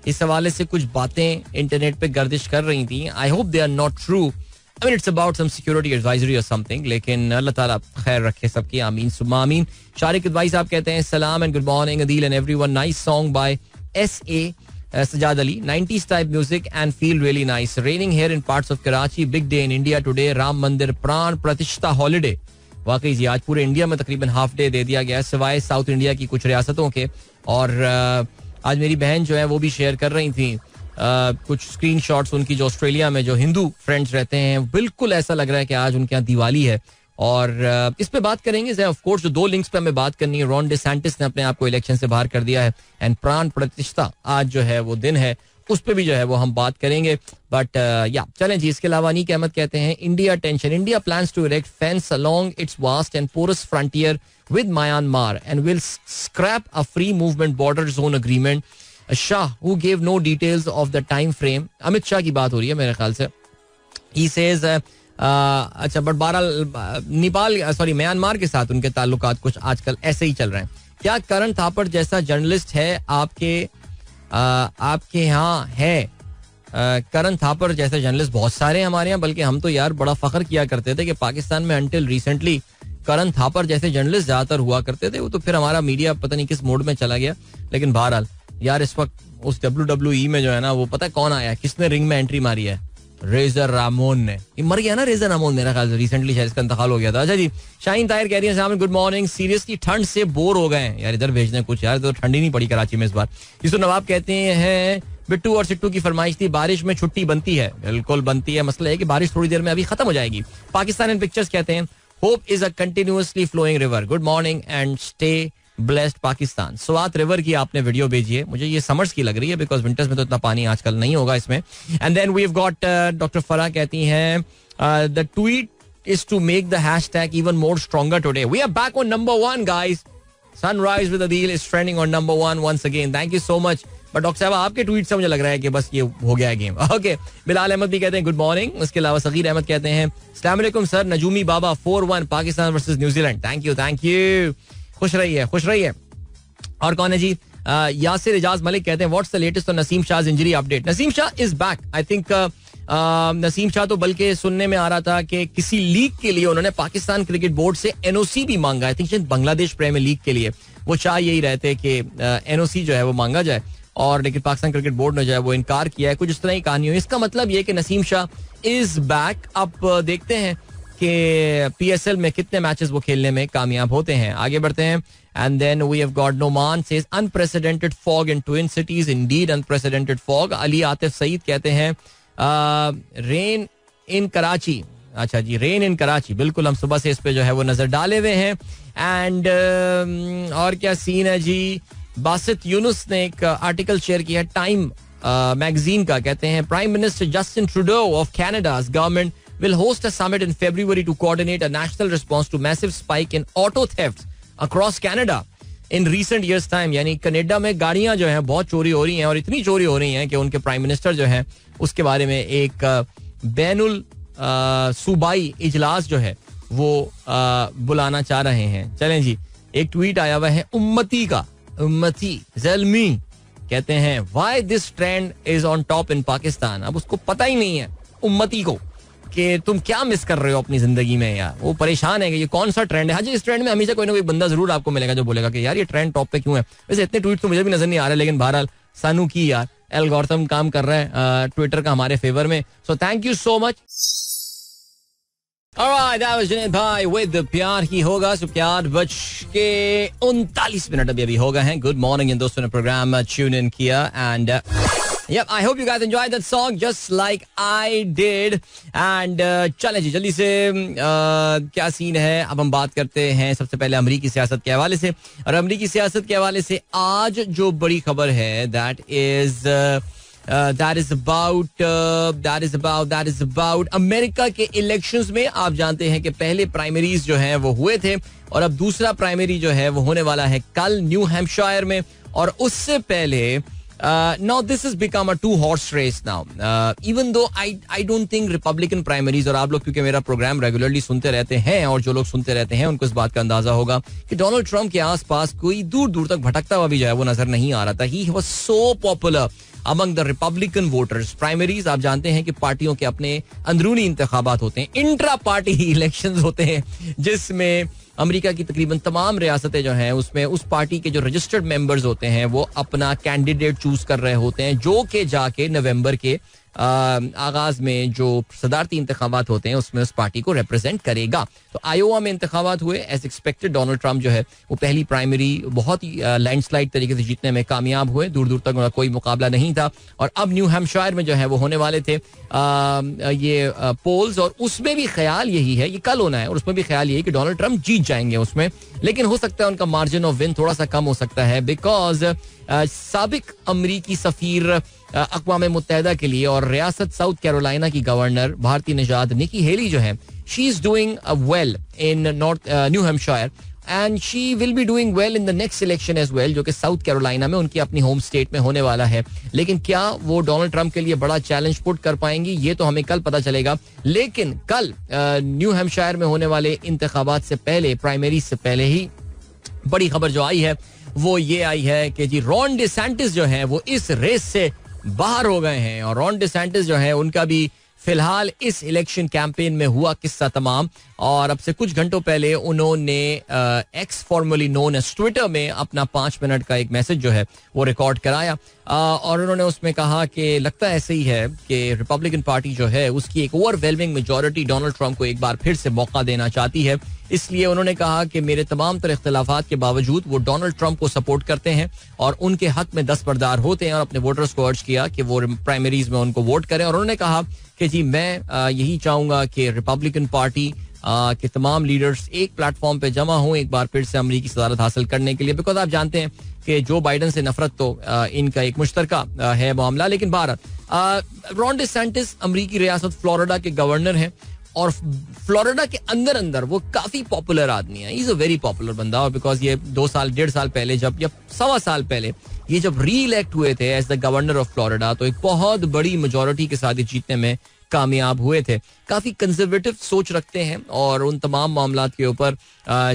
इस हवाले से कुछ बातें इंटरनेट पे गर्दिश कर रही थी. I hope they are not true. I mean it's about some security advisory और समथिंग, लेकिन अल्लाह ताला खैर रखे सबकी. आमीन सुम्मा आमीन. शारिक अदवाई साहब कहते हैं सलाम and good morning Adeel and everyone. Nice song by SA Sajjad Ali. 90s type music and feel really nice. Raining here in parts of Karachi. Big day in India today. Ram Mandir Pran प्रतिष्ठा हॉलिडे. वाकई जी आज पूरे इंडिया में तकरीबन हाफ डे दे दिया गया सिवाय south India की कुछ रियासतों के. और आज मेरी बहन जो है वो भी शेयर कर रही थी कुछ स्क्रीनशॉट्स उनकी जो ऑस्ट्रेलिया में जो हिंदू फ्रेंड्स रहते हैं. बिल्कुल ऐसा लग रहा है कि आज उनके यहाँ दिवाली है. और इस पे बात करेंगे ऑफ कोर्स. जो 2 लिंक्स पे हमें बात करनी है. रॉन डिसेंटिस ने अपने आप को इलेक्शन से बाहर कर दिया है एंड प्राण प्रतिष्ठा आज जो है वो दिन है, उस पे भी जो है वो हम बात करेंगे. बट या चलें जी. इसके अलावा अनीक अहमद कहते हैं India tension. India plans to erect fence along its vast and porous frontier with Myanmar and will scrap a free movement border zone agreement. Shah, who gave no details of the time frame. Amit Shah की बात हो रही है मेरे ख्याल से. He says अच्छा but Myanmar के साथ उनके ताल्लुकात कुछ आजकल ऐसे ही चल रहे हैं. क्या करण थापड़ जैसा जर्नलिस्ट है आपके यहाँ है? करण थापड़ जैसे जर्नलिस्ट बहुत सारे हैं हमारे यहाँ, बल्कि हम तो यार बड़ा फख्र किया करते थे कि पाकिस्तान में अंटिल रिसेंटली करण थापर जैसे जर्नलिस्ट ज्यादातर हुआ करते थे. वो तो फिर हमारा मीडिया पता नहीं किस मोड में चला गया. लेकिन बहरहाल यार इस वक्त उस WWE में जो है ना, वो पता है कौन आया, किसने रिंग में एंट्री मारी है? रेजर रामोन ने. ये मर गया ना रेजर रामोन, मेरा ख्याल से रिसेंटली शायद इसका इंतकाल हो गया था. अच्छा जी, शाहीन ताहिर कह रही है गुड मॉर्निंग. सीरियसली ठंड से बोर हो गए हैं यार, इधर भेजने कुछ यार, तो ठंडी नहीं पड़ी कराची में इस बार. यूसुफ नवाब कहते हैं बिट्टू और सिट्टू की फरमाइश थी बारिश में छुट्टी बनती है. बिल्कुल बनती है, मसला है कि बारिश थोड़ी देर में अभी खत्म हो जाएगी. पाकिस्तान इन पिक्चर्स कहते हैं hope is a continuously flowing river. Good morning and stay blessed Pakistan. Swat river की आपने वीडियो भेजी है, मुझे ये समर्स की लग रही है बिकॉज विंटर्स में तो इतना पानी आजकल नहीं होगा इसमें. And then we have got doctor Farah कहती हैं the tweet is to make the hashtag even more stronger today. We are back on number 1 guys. Sunrise with Adeel is trending on number 1 once again. Thank you so much. But doctor साहब आपके tweet से मुझे लग रहा है कि बस ये हो गया गेम. ओके, बिलाल अहमद भी कहते हैं गुड मॉर्निंग. उसके अलावा सगीर अहमद कहते हैं अस्सलाम वालेकुम सर. नजूमी बाबा 4-1 Pakistan versus New Zealand. Thank you. खुश रहिए. और कौन है जी? यासिर इजाज मलिक कहते हैं what's the latest on Naseem Shah injury update. Naseem Shah is back. I think Naseem Shah तो बल्कि सुनने में आ रहा था कि किसी लीग के लिए उन्होंने पाकिस्तान क्रिकेट बोर्ड से एनओसी भी मांगा. I think Bangladesh premier league के लिए वो चाह यही रहते कि एनओसी जो है वो मांगा जाए, और लेकिन पाकिस्तान क्रिकेट बोर्ड ने जो है वो इनकार किया है. कुछ इस तरह की कहानी हुई. इसका मतलब ये कि नसीम शाह इज बैक. अब देखते हैं कि पीएसएल में कितने मैचेस वो खेलने में कामयाब होते हैं. आगे बढ़ते हैं. And then we have got Noman says unprecedented fog in twin cities. Indeed unprecedented fog. Ali Atif Saeed कहते हैं रेन इन कराची. अच्छा जी, रेन इन कराची. बिल्कुल, हम सुबह से इस पे जो है वो नजर डाले हुए हैं. एंड और क्या सीन है जी? बासित यूनुस ने एक आर्टिकल शेयर किया टाइम मैगजीन का. कहते हैं prime minister Justin Trudeau of कैनेडा's government will host a summit in February to coordinate a national response to massive spike in auto thefts across Canada in recent years time. यानी Canada में गाड़ियां जो हैं बहुत चोरी हो रही हैं, और इतनी चोरी हो रही हैं कि उनके प्राइम मिनिस्टर जो हैं उसके बारे में एक बैनुल सूबाई इजलास जो है वो बुलाना चाह रहे हैं. चलें जी, एक ट्वीट आया हुआ है उम्मती ज़ल्मी कहते हैं why this trend is on top in Pakistan. अब उसको पता ही नहीं है उम्मती को कि तुम क्या मिस कर रहे हो अपनी जिंदगी में यार. वो परेशान है कि ये कौन सा ट्रेंड है. हाँ जी, इस ट्रेंड में हमेशा कोई ना कोई बंदा जरूर आपको मिलेगा जो बोलेगा कि यार ये ट्रेंड टॉप पे क्यों है. वैसे इतने ट्वीट तो मुझे भी नजर नहीं आ रहे, लेकिन बहरहाल सानू की यार एल्गोरिथम काम कर रहा है ट्विटर का हमारे फेवर में. So thank you so much. Alright, that was Junaid भाई with प्यार ही होगा. सो प्यार बज के 39 मिनट अभी हो गए हैं. गुड मॉर्निंग इन दोस्तों ने प्रोग्राम ट्यून इन किया. And Yep, I hope you guys enjoyed that song just like I did. And चलें जी, जल्दी से क्या सीन है. अब हम बात करते हैं सबसे पहले अमरीकी सियासत के हवाले से. और अमरीकी सियासत के हवाले से आज जो बड़ी खबर है that is about अमेरिका के इलेक्शंस में. आप जानते हैं कि पहले प्राइमरीज जो हैं वो हुए थे, और अब दूसरा प्राइमरी जो है वो होने वाला है कल न्यू हैम्पशायर में. और उससे पहले now this has become a two horse race now. Even though I don't think Republican primaries, और आप लोग क्योंकि मेरा प्रोग्राम रेगुलरली सुनते रहते हैं और जो लोग सुनते रहते हैं उनको इस बात का अंदाजा होगा कि डोनाल्ड ट्रंप के आसपास कोई दूर दूर तक भटकता हुआ भी जो है वो नजर नहीं आ रहा था. He was so popular among the Republican voters. Primaries आप जानते हैं कि पार्टियों के अपने अंदरूनी इंतखाबात होते हैं, इंट्रा पार्टी इलेक्शंस होते हैं, जिसमें अमेरिका की तकरीबन तमाम रियासतें जो हैं उसमें उस पार्टी के जो रजिस्टर्ड मेंबर्स होते हैं वो अपना कैंडिडेट चूज कर रहे होते हैं, जो कि जाके नवंबर के आगाज में जो सदारती इंतखाबात होते हैं उसमें उस पार्टी को रिप्रेजेंट करेगा. तो आयोवा में इंतखाबात हुए. एज एक्सपेक्टेड डोनाल्ड ट्रंप जो है वो पहली प्राइमरी बहुत ही लैंडस्लाइड तरीके से जीतने में कामयाब हुए. दूर दूर तक उनका कोई मुकाबला नहीं था. और अब न्यू हैम्पशायर में जो है वो होने वाले थे ये पोल्स, और उसमें भी ख्याल यही है, ये कल होना है, और उसमें भी ख्याल यही है कि डोनाल्ड ट्रंप जीत जाएंगे उसमें. लेकिन हो सकता है उनका मार्जिन ऑफ विन थोड़ा सा कम हो सकता है, बिकॉज साबिक अमरीकी सफीर अक़वाम मुत्तहिदा के लिए और रियासत साउथ कैरोलिना की गवर्नर भारतीय निजात निकी हेली जो है, she is doing well in north New Hampshire, and she will be doing well in the next election as well, जो कि साउथ कैरोलिना में उनकी अपनी होम स्टेट में होने वाला है. लेकिन क्या वो डोनाल्ड ट्रंप के लिए बड़ा चैलेंज पुट कर पाएंगी, ये तो हमें कल पता चलेगा. लेकिन कल न्यू हैम्पशायर में होने वाले इंतखाबात से पहले, प्राइमरी से पहले ही बड़ी खबर जो आई है वो ये आई है कि जी रॉन डिसैंटिस जो है वो इस रेस से बाहर हो गए हैं. और रॉन डिसैंटिस जो है उनका भी फिलहाल इस इलेक्शन कैंपेन में हुआ किस्सा तमाम, और अब से कुछ घंटों पहले उन्होंने X formerly known as Twitter में अपना 5 मिनट का एक मैसेज जो है वो रिकॉर्ड कराया, और उन्होंने उसमें कहा कि लगता ऐसे ही है कि रिपब्लिकन पार्टी जो है उसकी एक ओवरवेलमिंग मेजॉरिटी डोनाल्ड ट्रंप को एक बार फिर से मौका देना चाहती है। इसलिए उन्होंने कहा कि मेरे तमाम तरह इख्तिलाफात के बावजूद वो डोनाल्ड ट्रंप को सपोर्ट करते हैं और उनके हक में दस्तबरदार होते हैं, और अपने वोटर्स को अर्ज किया कि वो प्राइमरीज में उनको वोट करें। और उन्होंने कहा कि जी मैं यही चाहूंगा कि रिपब्लिकन पार्टी के तमाम लीडर्स एक प्लेटफॉर्म पे जमा हों एक बार फिर से अमरीकी सदारत हासिल करने के लिए, बिकॉज आप जानते हैं कि जो बाइडन से नफरत तो इनका एक मुश्तरका है मामला। लेकिन भारत रॉन डिसेंटिस अमरीकी रियासत फ्लोरिडा के गवर्नर हैं, और फ्लोरिडा के अंदर अंदर वो काफी पॉपुलर आदमी है, इज अ वेरी पॉपुलर बंदा, और बिकॉज ये 2-1.5 साल पहले जब या 1.25 साल पहले ये जब री इलेक्ट हुए थे as the governor of Florida, तो एक बहुत बड़ी मेजोरिटी के साथ जीतने में कामयाब हुए थे। काफी कंजर्वेटिव सोच रखते हैं और उन तमाम मामलात के ऊपर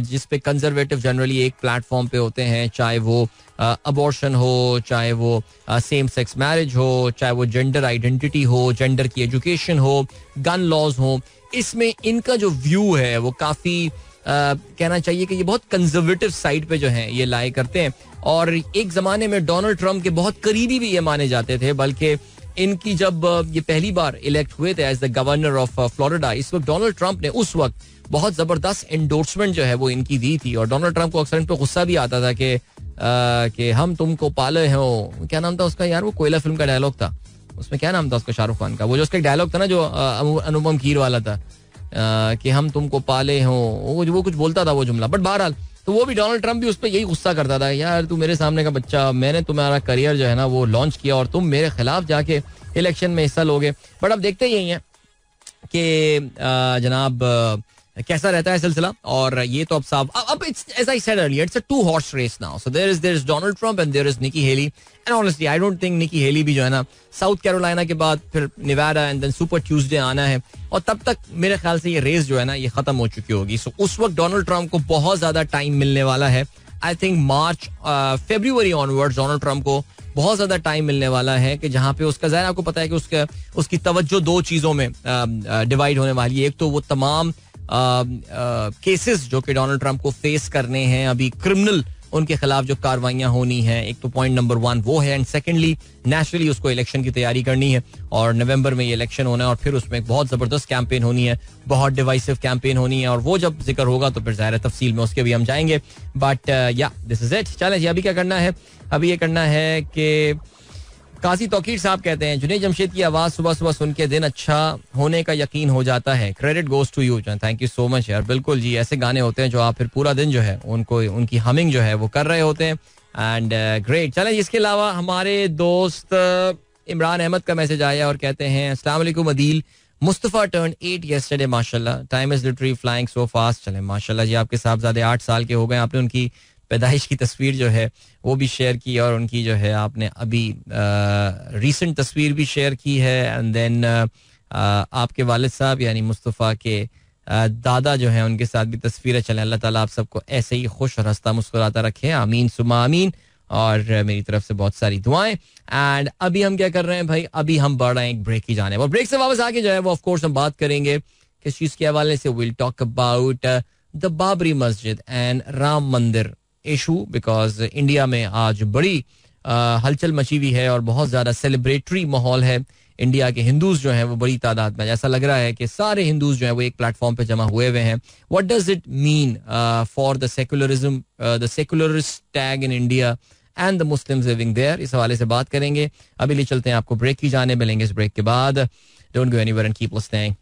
जिस पे कंजर्वेटिव जनरली एक प्लेटफॉर्म पे होते हैं, चाहे वो अबॉर्शन हो, चाहे वो सेम सेक्स मैरिज हो, चाहे वो जेंडर आइडेंटिटी हो, जेंडर की एजुकेशन हो, गन लॉज हो, इसमें इनका जो व्यू है वो काफी कहना चाहिए कि ये बहुत कंजर्वेटिव साइड पे जो है ये लाए करते हैं। और एक जमाने में डोनाल्ड ट्रंप के बहुत करीबी भी ये माने जाते थे, बल्कि इनकी जब ये पहली बार इलेक्ट हुए थे as the governor of Florida, इस वक्त डोनाल्ड ट्रंप ने उस वक्त बहुत जबरदस्त एंडोर्समेंट जो है वो इनकी दी थी। और डोनाल्ड ट्रंप को अक्सर इन पर गुस्सा भी आता था कि हम तुमको पाले हो, क्या नाम था उसका यार, वो कोयला फिल्म का डायलॉग था, उसमें क्या नाम था उसका, शाहरुख खान का, वो जो उसका एक डायलॉग था ना जो अनुपम खेर वाला था, कि हम तुमको पाले हो, वो कुछ बोलता था वो जुमला। बट बहरहाल तो वो भी डोनाल्ड ट्रंप भी उस पर यही गुस्सा करता था, यार तू मेरे सामने का बच्चा, मैंने तुम्हारा करियर जो है ना वो लॉन्च किया और तुम मेरे खिलाफ जाके इलेक्शन में हिस्सा लोगे। बट अब देखते यही हैं कि जनाब कैसा रहता है सिलसिला। और ये तो अब साफ, अब it's as I said earlier, it's a 2 horse race now. So there is Donald Trump and there is Nikki Haley, and honestly I don't think Nikki Haley भी जो है ना साउथ कैरोलिना के बाद फिर निवाडा एंड देन सुपर ट्यूसडे आना है, और तब तक मेरे ख्याल से ये रेस जो है ना ये खत्म हो चुकी होगी। सो उस वक्त डोनाल्ड ट्रंप को बहुत ज्यादा टाइम मिलने वाला है। I think March February onwards Donald Trump को बहुत ज्यादा टाइम मिलने वाला है कि जहां पे उसका ज़ाहिर आपको पता है कि उसकी तवज्जो 2 चीजों में डिवाइड होने वाली है। एक तो वो तमाम केसेस जो कि डोनाल्ड ट्रंप को फेस करने हैं अभी, क्रिमिनल उनके खिलाफ जो कार्रवाइयां होनी है, एक तो पॉइंट नंबर 1 वो है, एंड सेकेंडली नेचुरली उसको इलेक्शन की तैयारी करनी है, और नवंबर में ये इलेक्शन होना है, और फिर उसमें एक बहुत जबरदस्त कैंपेन होनी है, बहुत डिवाइसिव कैंपेन होनी है, और वो जब जिक्र होगा तो फिर ज़ाहिर तफसील में उसके भी हम जाएंगे। बट या दिस इज इट। चलें जी, अभी क्या करना है, अभी ये करना है कि काजी तौकीर साहब कहते हैं, जुनैद जमशेद की आवाज सुबह सुबह सुन के दिन अच्छा होने का यकीन हो जाता है, credit goes to you. Thank you so much यार। बिल्कुल जी, ऐसे गाने होते हैं जो आप फिर पूरा दिन जो है उनको उनकी हमिंग जो है वो कर रहे होते हैं, एंड ग्रेट। चलें, इसके अलावा हमारे दोस्त इमरान अहमद का मैसेज आया और कहते हैं, अस्सलाम वालेकुम अदील, मुस्तफ़ा टर्न 8 yesterday माशाल्लाह, time is literally flying so fast. चलें माशाल्लाह जी, आपके साहबजादे 8 साल के हो गए, आपने उनकी पैदाइश की तस्वीर जो है वो भी शेयर की, और उनकी जो है आपने अभी रीसेंट तस्वीर भी शेयर की है, एंड देन आपके वालिद साहब यानी मुस्तफ़ा के दादा जो है उनके साथ भी तस्वीर है। चले, अल्लाह ताला आप सबको ऐसे ही खुश और हंसता मुस्कुराता रखे, आमीन सुमा आमीन, और मेरी तरफ से बहुत सारी दुआएं। एंड अभी हम क्या कर रहे हैं भाई, अभी हम बढ़ रहे हैं एक ब्रेक की जाने, और ब्रेक से वापस आके जो है वो ऑफ कोर्स हम बात करेंगे किस चीज के हवाले से, will talk about the Babri मस्जिद एंड राम मंदिर इशू, बिकॉज इंडिया में आज बड़ी हलचल मची हुई है और बहुत ज्यादा सेलिब्रेटरी माहौल है। इंडिया के हिंदूज जो हैं वो बड़ी तादाद में, ऐसा लग रहा है कि सारे हिंदूज जो हैं वो एक प्लेटफॉर्म पे जमा हुए हैं। What does it mean for the secularism, the secularist tag in India and the Muslims living there, इस हवाले से बात करेंगे। अभी ले चलते हैं आपको ब्रेक की जाने, मिलेंगे इस ब्रेक के बाद। Don't go anywhere and keep listening.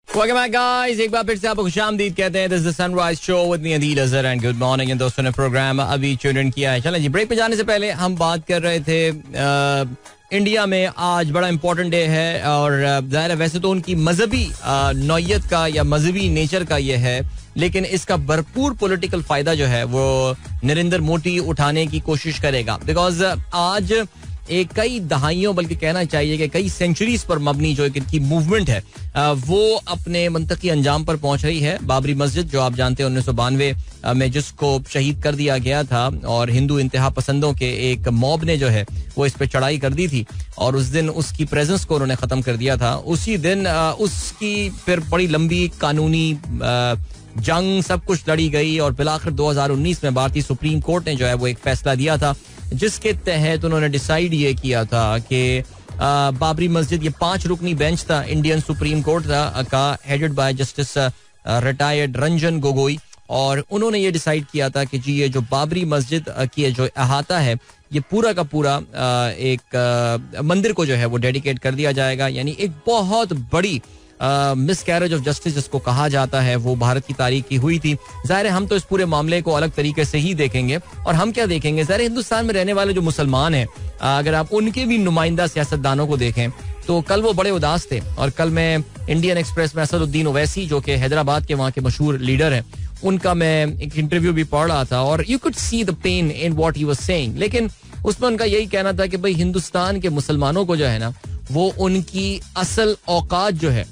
Welcome back guys, एक बार फिर से आपको खुशामदीद कहते हैं। This is the Sunrise Show with me Adil Azhar and good morning। इन दोस्तों ने प्रोग्राम अभी ट्यून इन किया है। चलें जी, ब्रेक पे जाने से पहले हम बात कर रहे थे इंडिया में आज बड़ा इंपॉर्टेंट डे है, और ज़ाहिर है वैसे तो उनकी मजहबी नौयत का या मजहबी नेचर का ये है, लेकिन इसका भरपूर पॉलिटिकल फायदा जो है वो नरेंद्र मोदी उठाने की कोशिश करेगा, बिकॉज आज एक कई दहाइयों बल्कि कहना चाहिए कि कई सेंचुरीज पर मबनी जो एक इनकी मूवमेंट है वो अपने मंतकी अंजाम पर पहुंच रही है. बाबरी मस्जिद जो आप जानते हैं 1992 में जिसको शहीद कर दिया गया था और हिंदू इंतहा पसंदों के एक मॉब ने जो है वो इस पे चढ़ाई कर दी थी और उस दिन उसकी प्रेजेंस को उन्होंने खत्म कर दिया था. उसी दिन उसकी फिर बड़ी लंबी कानूनी जंग सब कुछ लड़ी गई और बिलाखिर 2019 में भारतीय सुप्रीम कोर्ट ने जो है वो एक फैसला दिया था जिसके तहत उन्होंने डिसाइड ये किया था कि बाबरी मस्जिद, ये 5 रुकनी बेंच था, इंडियन सुप्रीम कोर्ट का headed by justice retired Ranjan Gogoi, और उन्होंने ये डिसाइड किया था कि जी ये जो बाबरी मस्जिद की जो अहाता है ये पूरा का पूरा एक मंदिर को जो है वो डेडिकेट कर दिया जाएगा. यानी एक बहुत बड़ी मिसकैरेज ऑफ जस्टिस जिसको कहा जाता है वो भारत की तारीख की हुई थी. जाहिर है हम तो इस पूरे मामले को अलग तरीके से ही देखेंगे और हम क्या देखेंगे, जाहिर हिंदुस्तान में रहने वाले जो मुसलमान हैं अगर आप उनके भी नुमाइंदा सियासतदानों को देखें तो कल वो बड़े उदास थे. और कल मैं इंडियन एक्सप्रेस में असदुद्दीन ओवैसी जो कि हैदराबाद के वहाँ के मशहूर लीडर हैं उनका मैं एक इंटरव्यू भी पढ़ रहा था और you could see the pain in what he was saying. लेकिन उसमें उनका यही कहना था कि भाई हिंदुस्तान के मुसलमानों को जो है ना वो उनकी असल औकात जो है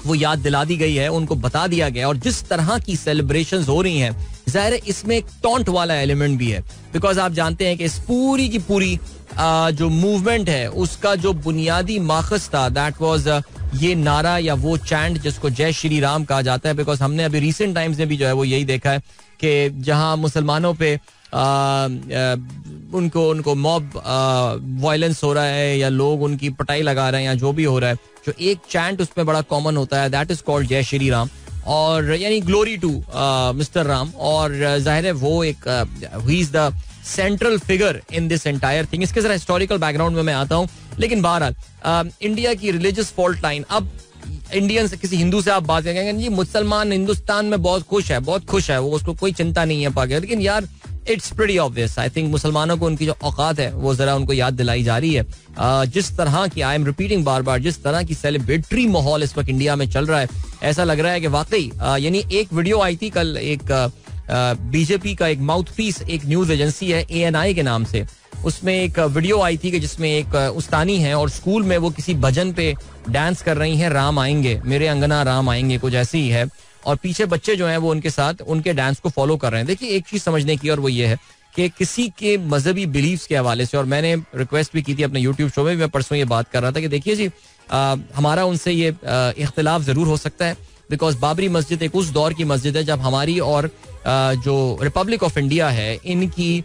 वो याद दिला दी गई है, उनको बता दिया गया. और जिस तरह की सेलिब्रेशंस हो रही हैं जाहिर है इसमें एक टॉन्ट वाला एलिमेंट भी है बिकॉज आप जानते हैं कि इस पूरी की पूरी जो मूवमेंट है उसका जो बुनियादी माखज था दैट वाज ये नारा या वो चैंट जिसको जय श्री राम कहा जाता है. बिकॉज हमने अभी रिसेंट टाइम्स में भी जो है वो यही देखा है कि जहां मुसलमानों पे उनको मॉब वायलेंस हो रहा है या लोग उनकी पटाई लगा रहे हैं या जो भी हो रहा है, जो एक चैंट उसमें बड़ा कॉमन होता है दैट इज कॉल्ड जय श्री राम, और यानी ग्लोरी टू मिस्टर राम. और जाहिर है वो एक he is the central figure in this entire thing. इसके जरा हिस्टोरिकल बैकग्राउंड में मैं आता हूँ. लेकिन बहरहाल इंडिया की रिलीजियस फॉल्ट लाइन, अब इंडियन से किसी हिंदू से आप बात करेंगे जी मुसलमान हिंदुस्तान में बहुत खुश है वो, उसको कोई चिंता नहीं है पाकिस्तान. लेकिन यार it's pretty obvious. I think मुसलमानों को उनकी जो औकात है वो जरा उनको याद दिलाई जा रही है. जिस तरह की, आई एम रिपीटिंग बार बार, जिस तरह की सेलिब्रेटरी माहौल इस वक्त इंडिया में चल रहा है ऐसा लग रहा है कि वाकई यानी एक वीडियो आई थी कल, एक बीजेपी का एक माउथ पीस, एक न्यूज एजेंसी है ANI के नाम से, उसमें एक वीडियो आई थी कि जिसमें एक उस्तानी है और स्कूल में वो किसी भजन पे डांस कर रही हैं, राम आएंगे मेरे अंगना राम आएंगे कुछ ऐसी ही है, और पीछे बच्चे जो हैं वो उनके साथ उनके डांस को फॉलो कर रहे हैं. देखिए एक चीज समझने की और वो ये है कि किसी के मजहबी बिलीव्स के हवाले से, और मैंने रिक्वेस्ट भी की थी अपने यूट्यूब शो में, मैं परसों ये बात कर रहा था कि देखिए जी हमारा उनसे ये इख्तिलाफ जरूर हो सकता है बिकॉज बाबरी मस्जिद एक उस दौर की मस्जिद है जब हमारी और जो रिपब्लिक ऑफ इंडिया है इनकी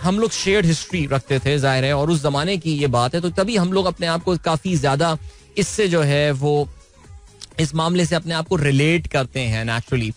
हम लोग शेयर्ड हिस्ट्री रखते थे जाहिर है, और उस जमाने की ये बात है तो तभी हम लोग अपने आप को काफी ज्यादा इससे जो है वो इस मामले से अपने आप को रिलेट करते हैं नेचुरली.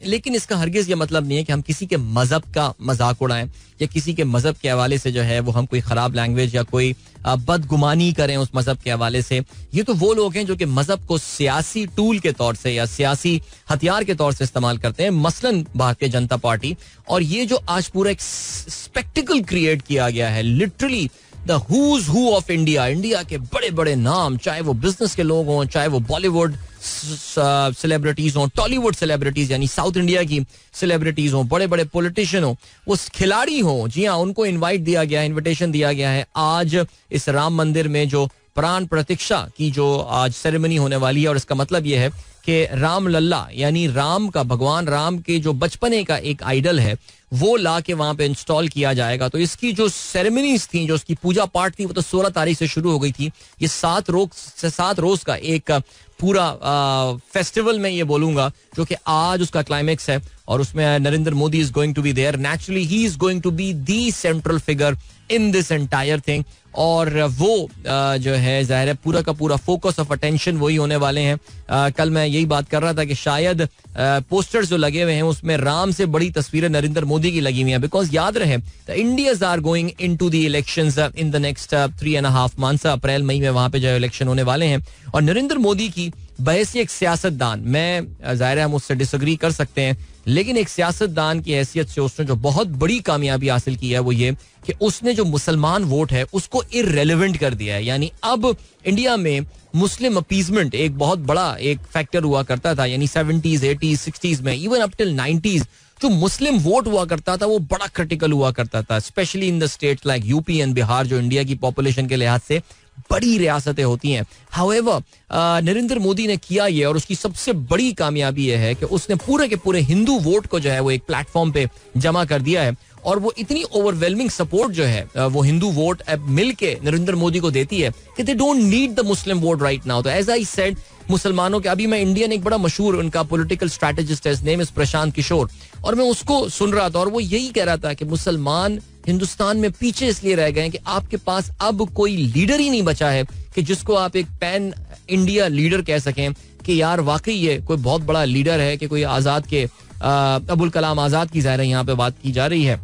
लेकिन इसका हरगिज ये मतलब नहीं है कि हम किसी के मजहब का मजाक उड़ाएं या किसी के मजहब के हवाले से जो है वो हम कोई खराब लैंग्वेज या कोई बदगुमानी करें उस मजहब के हवाले से. ये तो वो लोग हैं जो कि मजहब को सियासी टूल के तौर से या सियासी हथियार के तौर से इस्तेमाल करते हैं, मसलन भारतीय जनता पार्टी. और ये जो आज पूरा एक स्पेक्टिकल क्रिएट किया गया है, literally the who's who of India, India के बड़े बड़े नाम, चाहे वो बिजनेस के लोग हों, चाहे वो बॉलीवुड सेलिब्रिटीज हों, टॉलीवुड सेलिब्रिटीज यानी साउथ इंडिया की सेलिब्रिटीज हों, बड़े बड़े पॉलिटिशियन हों, वो खिलाड़ी हों, जी हाँ उनको इनविटेशन दिया गया है आज इस राम मंदिर में जो प्राण प्रतीक्षा की जो आज सेरेमनी होने वाली है. और इसका मतलब ये है कि राम लल्ला यानी राम का, भगवान राम के जो बचपने का एक आइडल है वो ला के वहां पे इंस्टॉल किया जाएगा. तो इसकी जो सेरेमनीज थी, जो उसकी पूजा पाठ थी, वो तो 16 तारीख से शुरू हो गई थी. ये 7 रोज का एक पूरा फेस्टिवल में ये बोलूंगा जो कि आज उसका क्लाइमेक्स है और उसमें Narendra Modi is going to be there. Naturally he is going to be the central figure in this entire thing. और वो जो है जाहिर है पूरा का पूरा फोकस ऑफ अटेंशन वही होने वाले हैं. कल मैं यही बात कर रहा था कि शायद पोस्टर्स जो लगे हुए हैं उसमें राम से बड़ी तस्वीरें नरेंद्र मोदी की लगी हुई हैं. बिकॉज याद रहे the India's are going into the elections in the next 3.5 months. अप्रैल मई में वहां पे जो इलेक्शन होने वाले हैं और नरेंद्र मोदी की बहस एक सियासतदान, मैं जाहिर है हम उससे डिसएग्री कर सकते हैं, लेकिन एक सियासतदान की हैसियत से उसने जो बहुत बड़ी कामयाबी हासिल की है वो ये कि उसने जो मुसलमान वोट है उसको इररेलेवेंट कर दिया है. यानी अब इंडिया में मुस्लिम अपीजमेंट एक बहुत बड़ा एक फैक्टर हुआ करता था, यानी 70s, 80s, 60s में, इवन अप टिल 90s जो मुस्लिम वोट हुआ करता था वो बड़ा क्रिटिकल हुआ करता था, specially in the states like UP and Bihar, जो इंडिया की पॉपुलेशन के लिहाज से बड़ी रियासतें होती हैं. हाउएवर नरेंद्र मोदी ने किया ये, और उसकी सबसे बड़ी कामयाबी यह है कि उसने पूरे के पूरे हिंदू वोट को जो है वो एक प्लेटफॉर्म पे जमा कर दिया है. और वो इतनी ओवरवेलमिंग सपोर्ट जो है वो हिंदू वोट अब मिल के नरेंद्र मोदी को देती है कि they don't need the Muslim vote right now. तो एज आई सेड, मुसलमानों के, अभी मैं इंडियन एक बड़ा मशहूर उनका पॉलिटिकल स्ट्रैटेजिस्ट है, नेम इज प्रशांत किशोर, और मैं उसको सुन रहा था और वो यही कह रहा था कि मुसलमान हिंदुस्तान में पीछे इसलिए रह गए हैं कि आपके पास अब कोई लीडर ही नहीं बचा है कि जिसको आप एक पैन इंडिया लीडर कह सकें कि यार वाकई ये कोई बहुत बड़ा लीडर है, कि कोई आजाद के अबुल कलाम आजाद की ज़ाहिर यहाँ पे बात की जा रही है,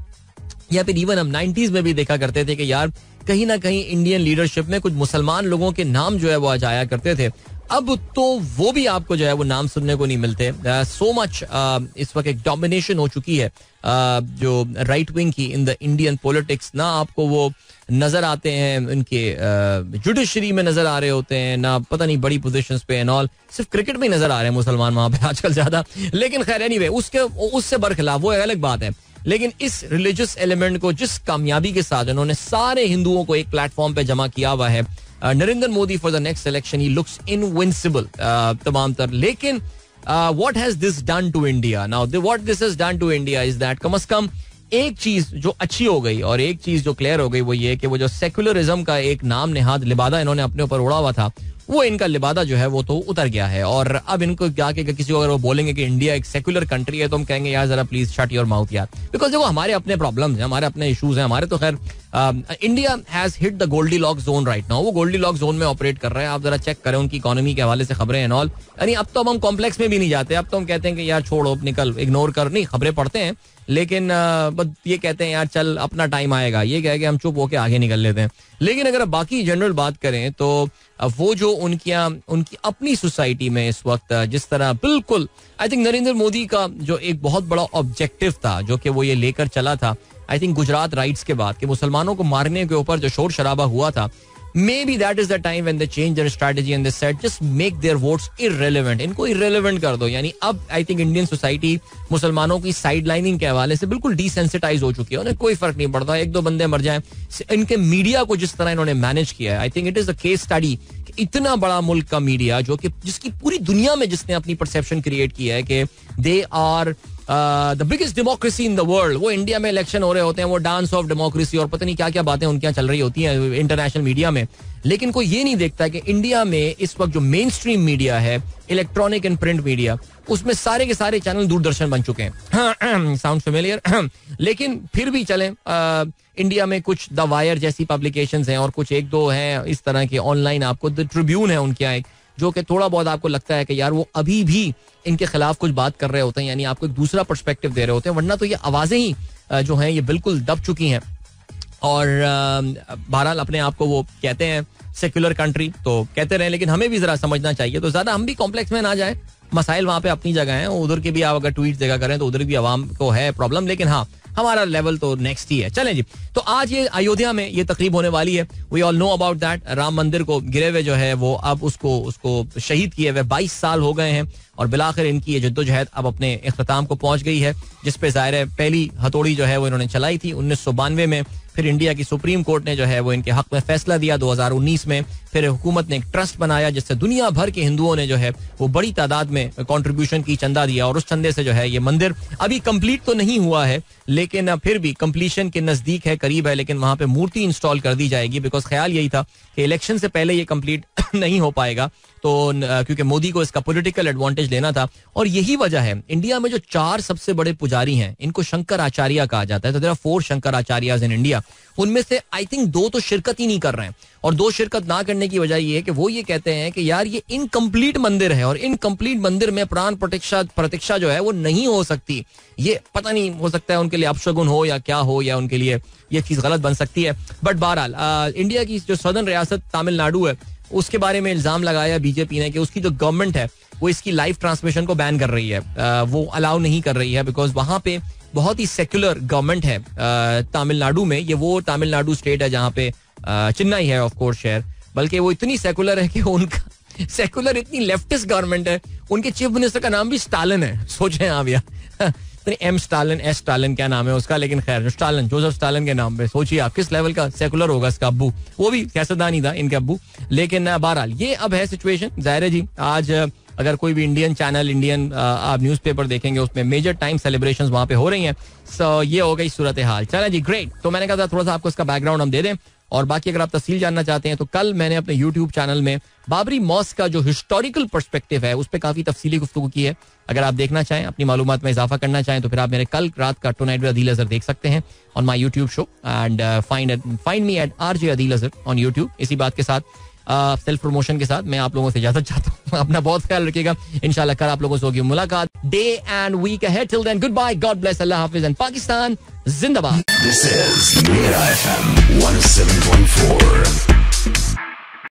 या फिर इवन हम 90s में भी देखा करते थे कि यार कहीं ना कहीं इंडियन लीडरशिप में कुछ मुसलमान लोगों के नाम जो है वो आ जाया करते थे. अब तो वो भी आपको जो है वो नाम सुनने को नहीं मिलते. सो मच इस वक्त एक डोमिनेशन हो चुकी है जो राइट विंग की इन द इंडियन पॉलिटिक्स. ना आपको वो नजर आते हैं उनके जुडिशरी में नजर आ रहे होते हैं, ना पता नहीं बड़ी पोजीशंस पे एंड ऑल. सिर्फ क्रिकेट में ही नजर आ रहे हैं मुसलमान वहां पे आजकल ज्यादा. लेकिन खैर एनीवे, उससे बरखिलाफ वो एक अलग बात है. लेकिन इस रिलीजियस एलिमेंट को जिस कामयाबी के साथ उन्होंने सारे हिंदुओं को एक प्लेटफॉर्म पे जमा किया हुआ है, Narendra Modi for the next election he looks invincible तमाम तर. लेकिन what has this done to India now? What this has done to India is that कम से कम एक चीज जो अच्छी हो गई और एक चीज जो क्लियर हो गई वो ये कि वो जो सेक्युलरिज्म का एक नाम नेहाद लिबादा इन्होंने अपने ऊपर उड़ा हुआ था, वो इनका लिबादा जो है वो तो उतर गया है. और अब इनको जाके किसी को अगर वो बोलेंगे कि इंडिया एक सेक्युलर कंट्री है तो हम कहेंगे यार जरा प्लीज शट योर माउथ यार, बिकॉज देखो हमारे अपने प्रॉब्लम्स हैं, हमारे अपने इश्यूज हैं. हमारे तो खैर India has hit the goldilocks zone right now. वो गोल्डी लॉक जोन में ऑपरेट कर रहे हैं. आप जरा चेक करें उनकी इकोनॉमी के हवाले से खबरें एंड ऑल. यानी अब तो हम कॉम्प्लेक्स में भी नहीं जाते. अब तो हम कहते हैं कि यार छोड़ो, निकल, इग्नोर कर. नहीं, खबरें पढ़ते हैं लेकिन बस ये कहते हैं यार चल अपना टाइम आएगा, ये कह के हम चुप होके आगे निकल लेते हैं. लेकिन अगर अब बाकी जनरल बात करें तो वो जो उनकी अपनी सोसाइटी में इस वक्त जिस तरह बिल्कुल आई थिंक नरेंद्र मोदी का जो एक बहुत बड़ा ऑब्जेक्टिव था जो कि वो ये लेकर चला था, आई थिंक गुजरात राइट्स के बाद कि मुसलमानों को मारने के ऊपर जो शोर शराबा हुआ था, maybe that is the time when they change their strategy and they said just make their votes irrelevant. इनको irrelevant कर दो. यानी अब आई थिंक इंडियन सोसाइटी मुसलमानों की साइडलाइनिंग के हवाले से बिल्कुल डिसेंसिटाइज हो चुकी है. उन्हें कोई फर्क नहीं पड़ता, एक दो बंदे मर जाएं. इनके मीडिया को जिस तरह इन्होंने मैनेज किया है, I think it is a case study. इतना बड़ा मुल्क का मीडिया जो कि जिसकी पूरी दुनिया में जिसने अपनी परसेप्शन क्रिएट की है कि they are the biggest democracy in the world, वो इंडिया में इलेक्शन हो रहे होते हैं, वो डांस ऑफ डेमोक्रेसी और पता नहीं क्या क्या बातें उनके यहाँ चल रही होती हैं इंटरनेशनल मीडिया में. लेकिन कोई ये नहीं देखता कि इंडिया में इस वक्त जो मेन स्ट्रीम मीडिया है, इलेक्ट्रॉनिक एंड प्रिंट मीडिया, उसमें सारे के सारे चैनल दूरदर्शन बन चुके हैं. Sound familiar? लेकिन फिर भी चलें, इंडिया में कुछ द वायर जैसी पब्लिकेशंस हैं और कुछ एक दो हैं इस तरह के ऑनलाइन. आपको द ट्रिब्यून है उनके यहाँ एक, जो कि थोड़ा बहुत आपको लगता है कि यार वो अभी भी इनके खिलाफ कुछ बात कर रहे होते हैं, यानी आपको एक दूसरा पर्सपेक्टिव दे रहे होते हैं. वरना तो ये आवाजें ही जो हैं ये बिल्कुल दब चुकी हैं. और बहरहाल अपने आप को वो कहते हैं सेक्युलर कंट्री, तो कहते रहे, लेकिन हमें भी जरा समझना चाहिए. तो ज्यादा हम भी कॉम्प्लेक्स में ना जाए. मसाइल वहां पे अपनी जगह हैं, उधर के भी आप अगर ट्वीट देखा करें तो उधर भी आवाम को है प्रॉब्लम, लेकिन हाँ हमारा लेवल तो नेक्स्ट ही है. चलें जी, तो आज ये अयोध्या में ये तकरीब होने वाली है. We all know about that. Ram Mandir को गिरे हुए जो है वो अब उसको शहीद किए हुए 22 साल हो गए हैं और बिलाखिर इनकी ये जद्दोजहद अब अपने इख्तिताम को पहुंच गई है, जिसपे ज़ाहिर है पहली हथौड़ी जो है वो इन्होंने चलाई थी 1992 में. फिर इंडिया की सुप्रीम कोर्ट ने जो है वो इनके हक में फैसला दिया 2019 में. फिर हुकूमत ने एक ट्रस्ट बनाया जिससे दुनिया भर के हिंदुओं ने जो है वो बड़ी तादाद में कंट्रीब्यूशन की, चंदा दिया, और उस चंदे से जो है ये मंदिर अभी कंप्लीट तो नहीं हुआ है लेकिन फिर भी कंप्लीशन के नजदीक है, करीब है. लेकिन वहां पे मूर्ति इंस्टॉल कर दी जाएगी, बिकॉज ख्याल यही था कि इलेक्शन से पहले ये कंप्लीट नहीं हो पाएगा, तो क्योंकि मोदी को इसका पॉलिटिकल एडवांटेज लेना था. और यही वजह है इंडिया में जो 4 सबसे बड़े पुजारी हैं इनको शंकराचार्य कहा जाता है. तो देयर आर 4 शंकराचार्यज इन इंडिया. उनमें से आई थिंक 2 तो शिरकत ही नहीं कर रहे हैं, और 2 शिरकत ना करने की वजह ये है कि वो ये कहते हैं कि यार ये इनकम्प्लीट मंदिर है और इनकम्प्लीट मंदिर में प्राण प्रतीक्षा जो है वो नहीं हो सकती. ये पता नहीं, हो सकता है उनके लिए अपशगुन हो या क्या हो, या उनके लिए ये चीज गलत बन सकती है. बट बहरहाल इंडिया की जो सदर्न रियासत तमिलनाडु है उसके बारे में इल्जाम लगाया बीजेपी ने कि उसकी जो गवर्नमेंट है वो इसकी लाइव ट्रांसमिशन को बैन कर रही है, वो अलाउ नहीं कर रही है, बिकॉज वहां पे बहुत ही सेक्युलर गवर्नमेंट है तमिलनाडु में. ये वो तमिलनाडु स्टेट है जहाँ पे चेन्नई है ऑफ कोर्स शहर, बल्कि वो इतनी सेकुलर है कि उनका सेकुलर इतनी लेफ्टिस्ट गवर्नमेंट है, उनके चीफ मिनिस्टर का नाम भी स्टालिन है. सोचें आप यार. एम स्टालिन, एस स्टालिन क्या नाम है उसका, लेकिन खैर स्टालिन, जोसेफ स्टालिन के नाम पे सोचिए आप किस लेवल का सेकुलर होगा इसका अब्बू, वो भी सियासतदान ही था इनके अब्बू. लेकिन बहरहाल ये अब है सिचुएशन. जाहिर है जी, आज अगर कोई भी इंडियन चैनल, इंडियन आप न्यूज़पेपर देखेंगे उसमें मेजर टाइम सेलिब्रेशंस वहां पे हो रही हैं. सो ये हो गई सूरत हाल. चलें जी, ग्रेट. तो मैंने कहा था थोड़ा सा आपको इसका बैकग्राउंड हम दे दें, और बाकी अगर आप तफसील जानना चाहते हैं तो कल मैंने अपने यूट्यूब चैनल में बाबरी मॉस्क का जो हिस्टोरिकल पर्सपेक्टिव है उस पर काफी तफसीली गुफ्तगू की है. अगर आप देखना चाहें, अपनी मालूमात में इजाफा करना चाहें, तो फिर आप मेरे कल रात का टुनाइट विद अदील अज़हर देख सकते हैं on my YouTube show. And find me at RJ Adeel Azhar on YouTube. इसी बात के साथ, सेल्फ प्रमोशन के साथ, मैं आप लोगों से इजाजत चाहता हूँ. अपना बहुत ख्याल रखिएगा. इंशाल्लाह कल आप लोगों से होगी मुलाकात. Day and week ahead. Till then, goodbye, God bless, Allah हाफिज एंड पाकिस्तान जिंदाबाद. This is Mira FM 107.4.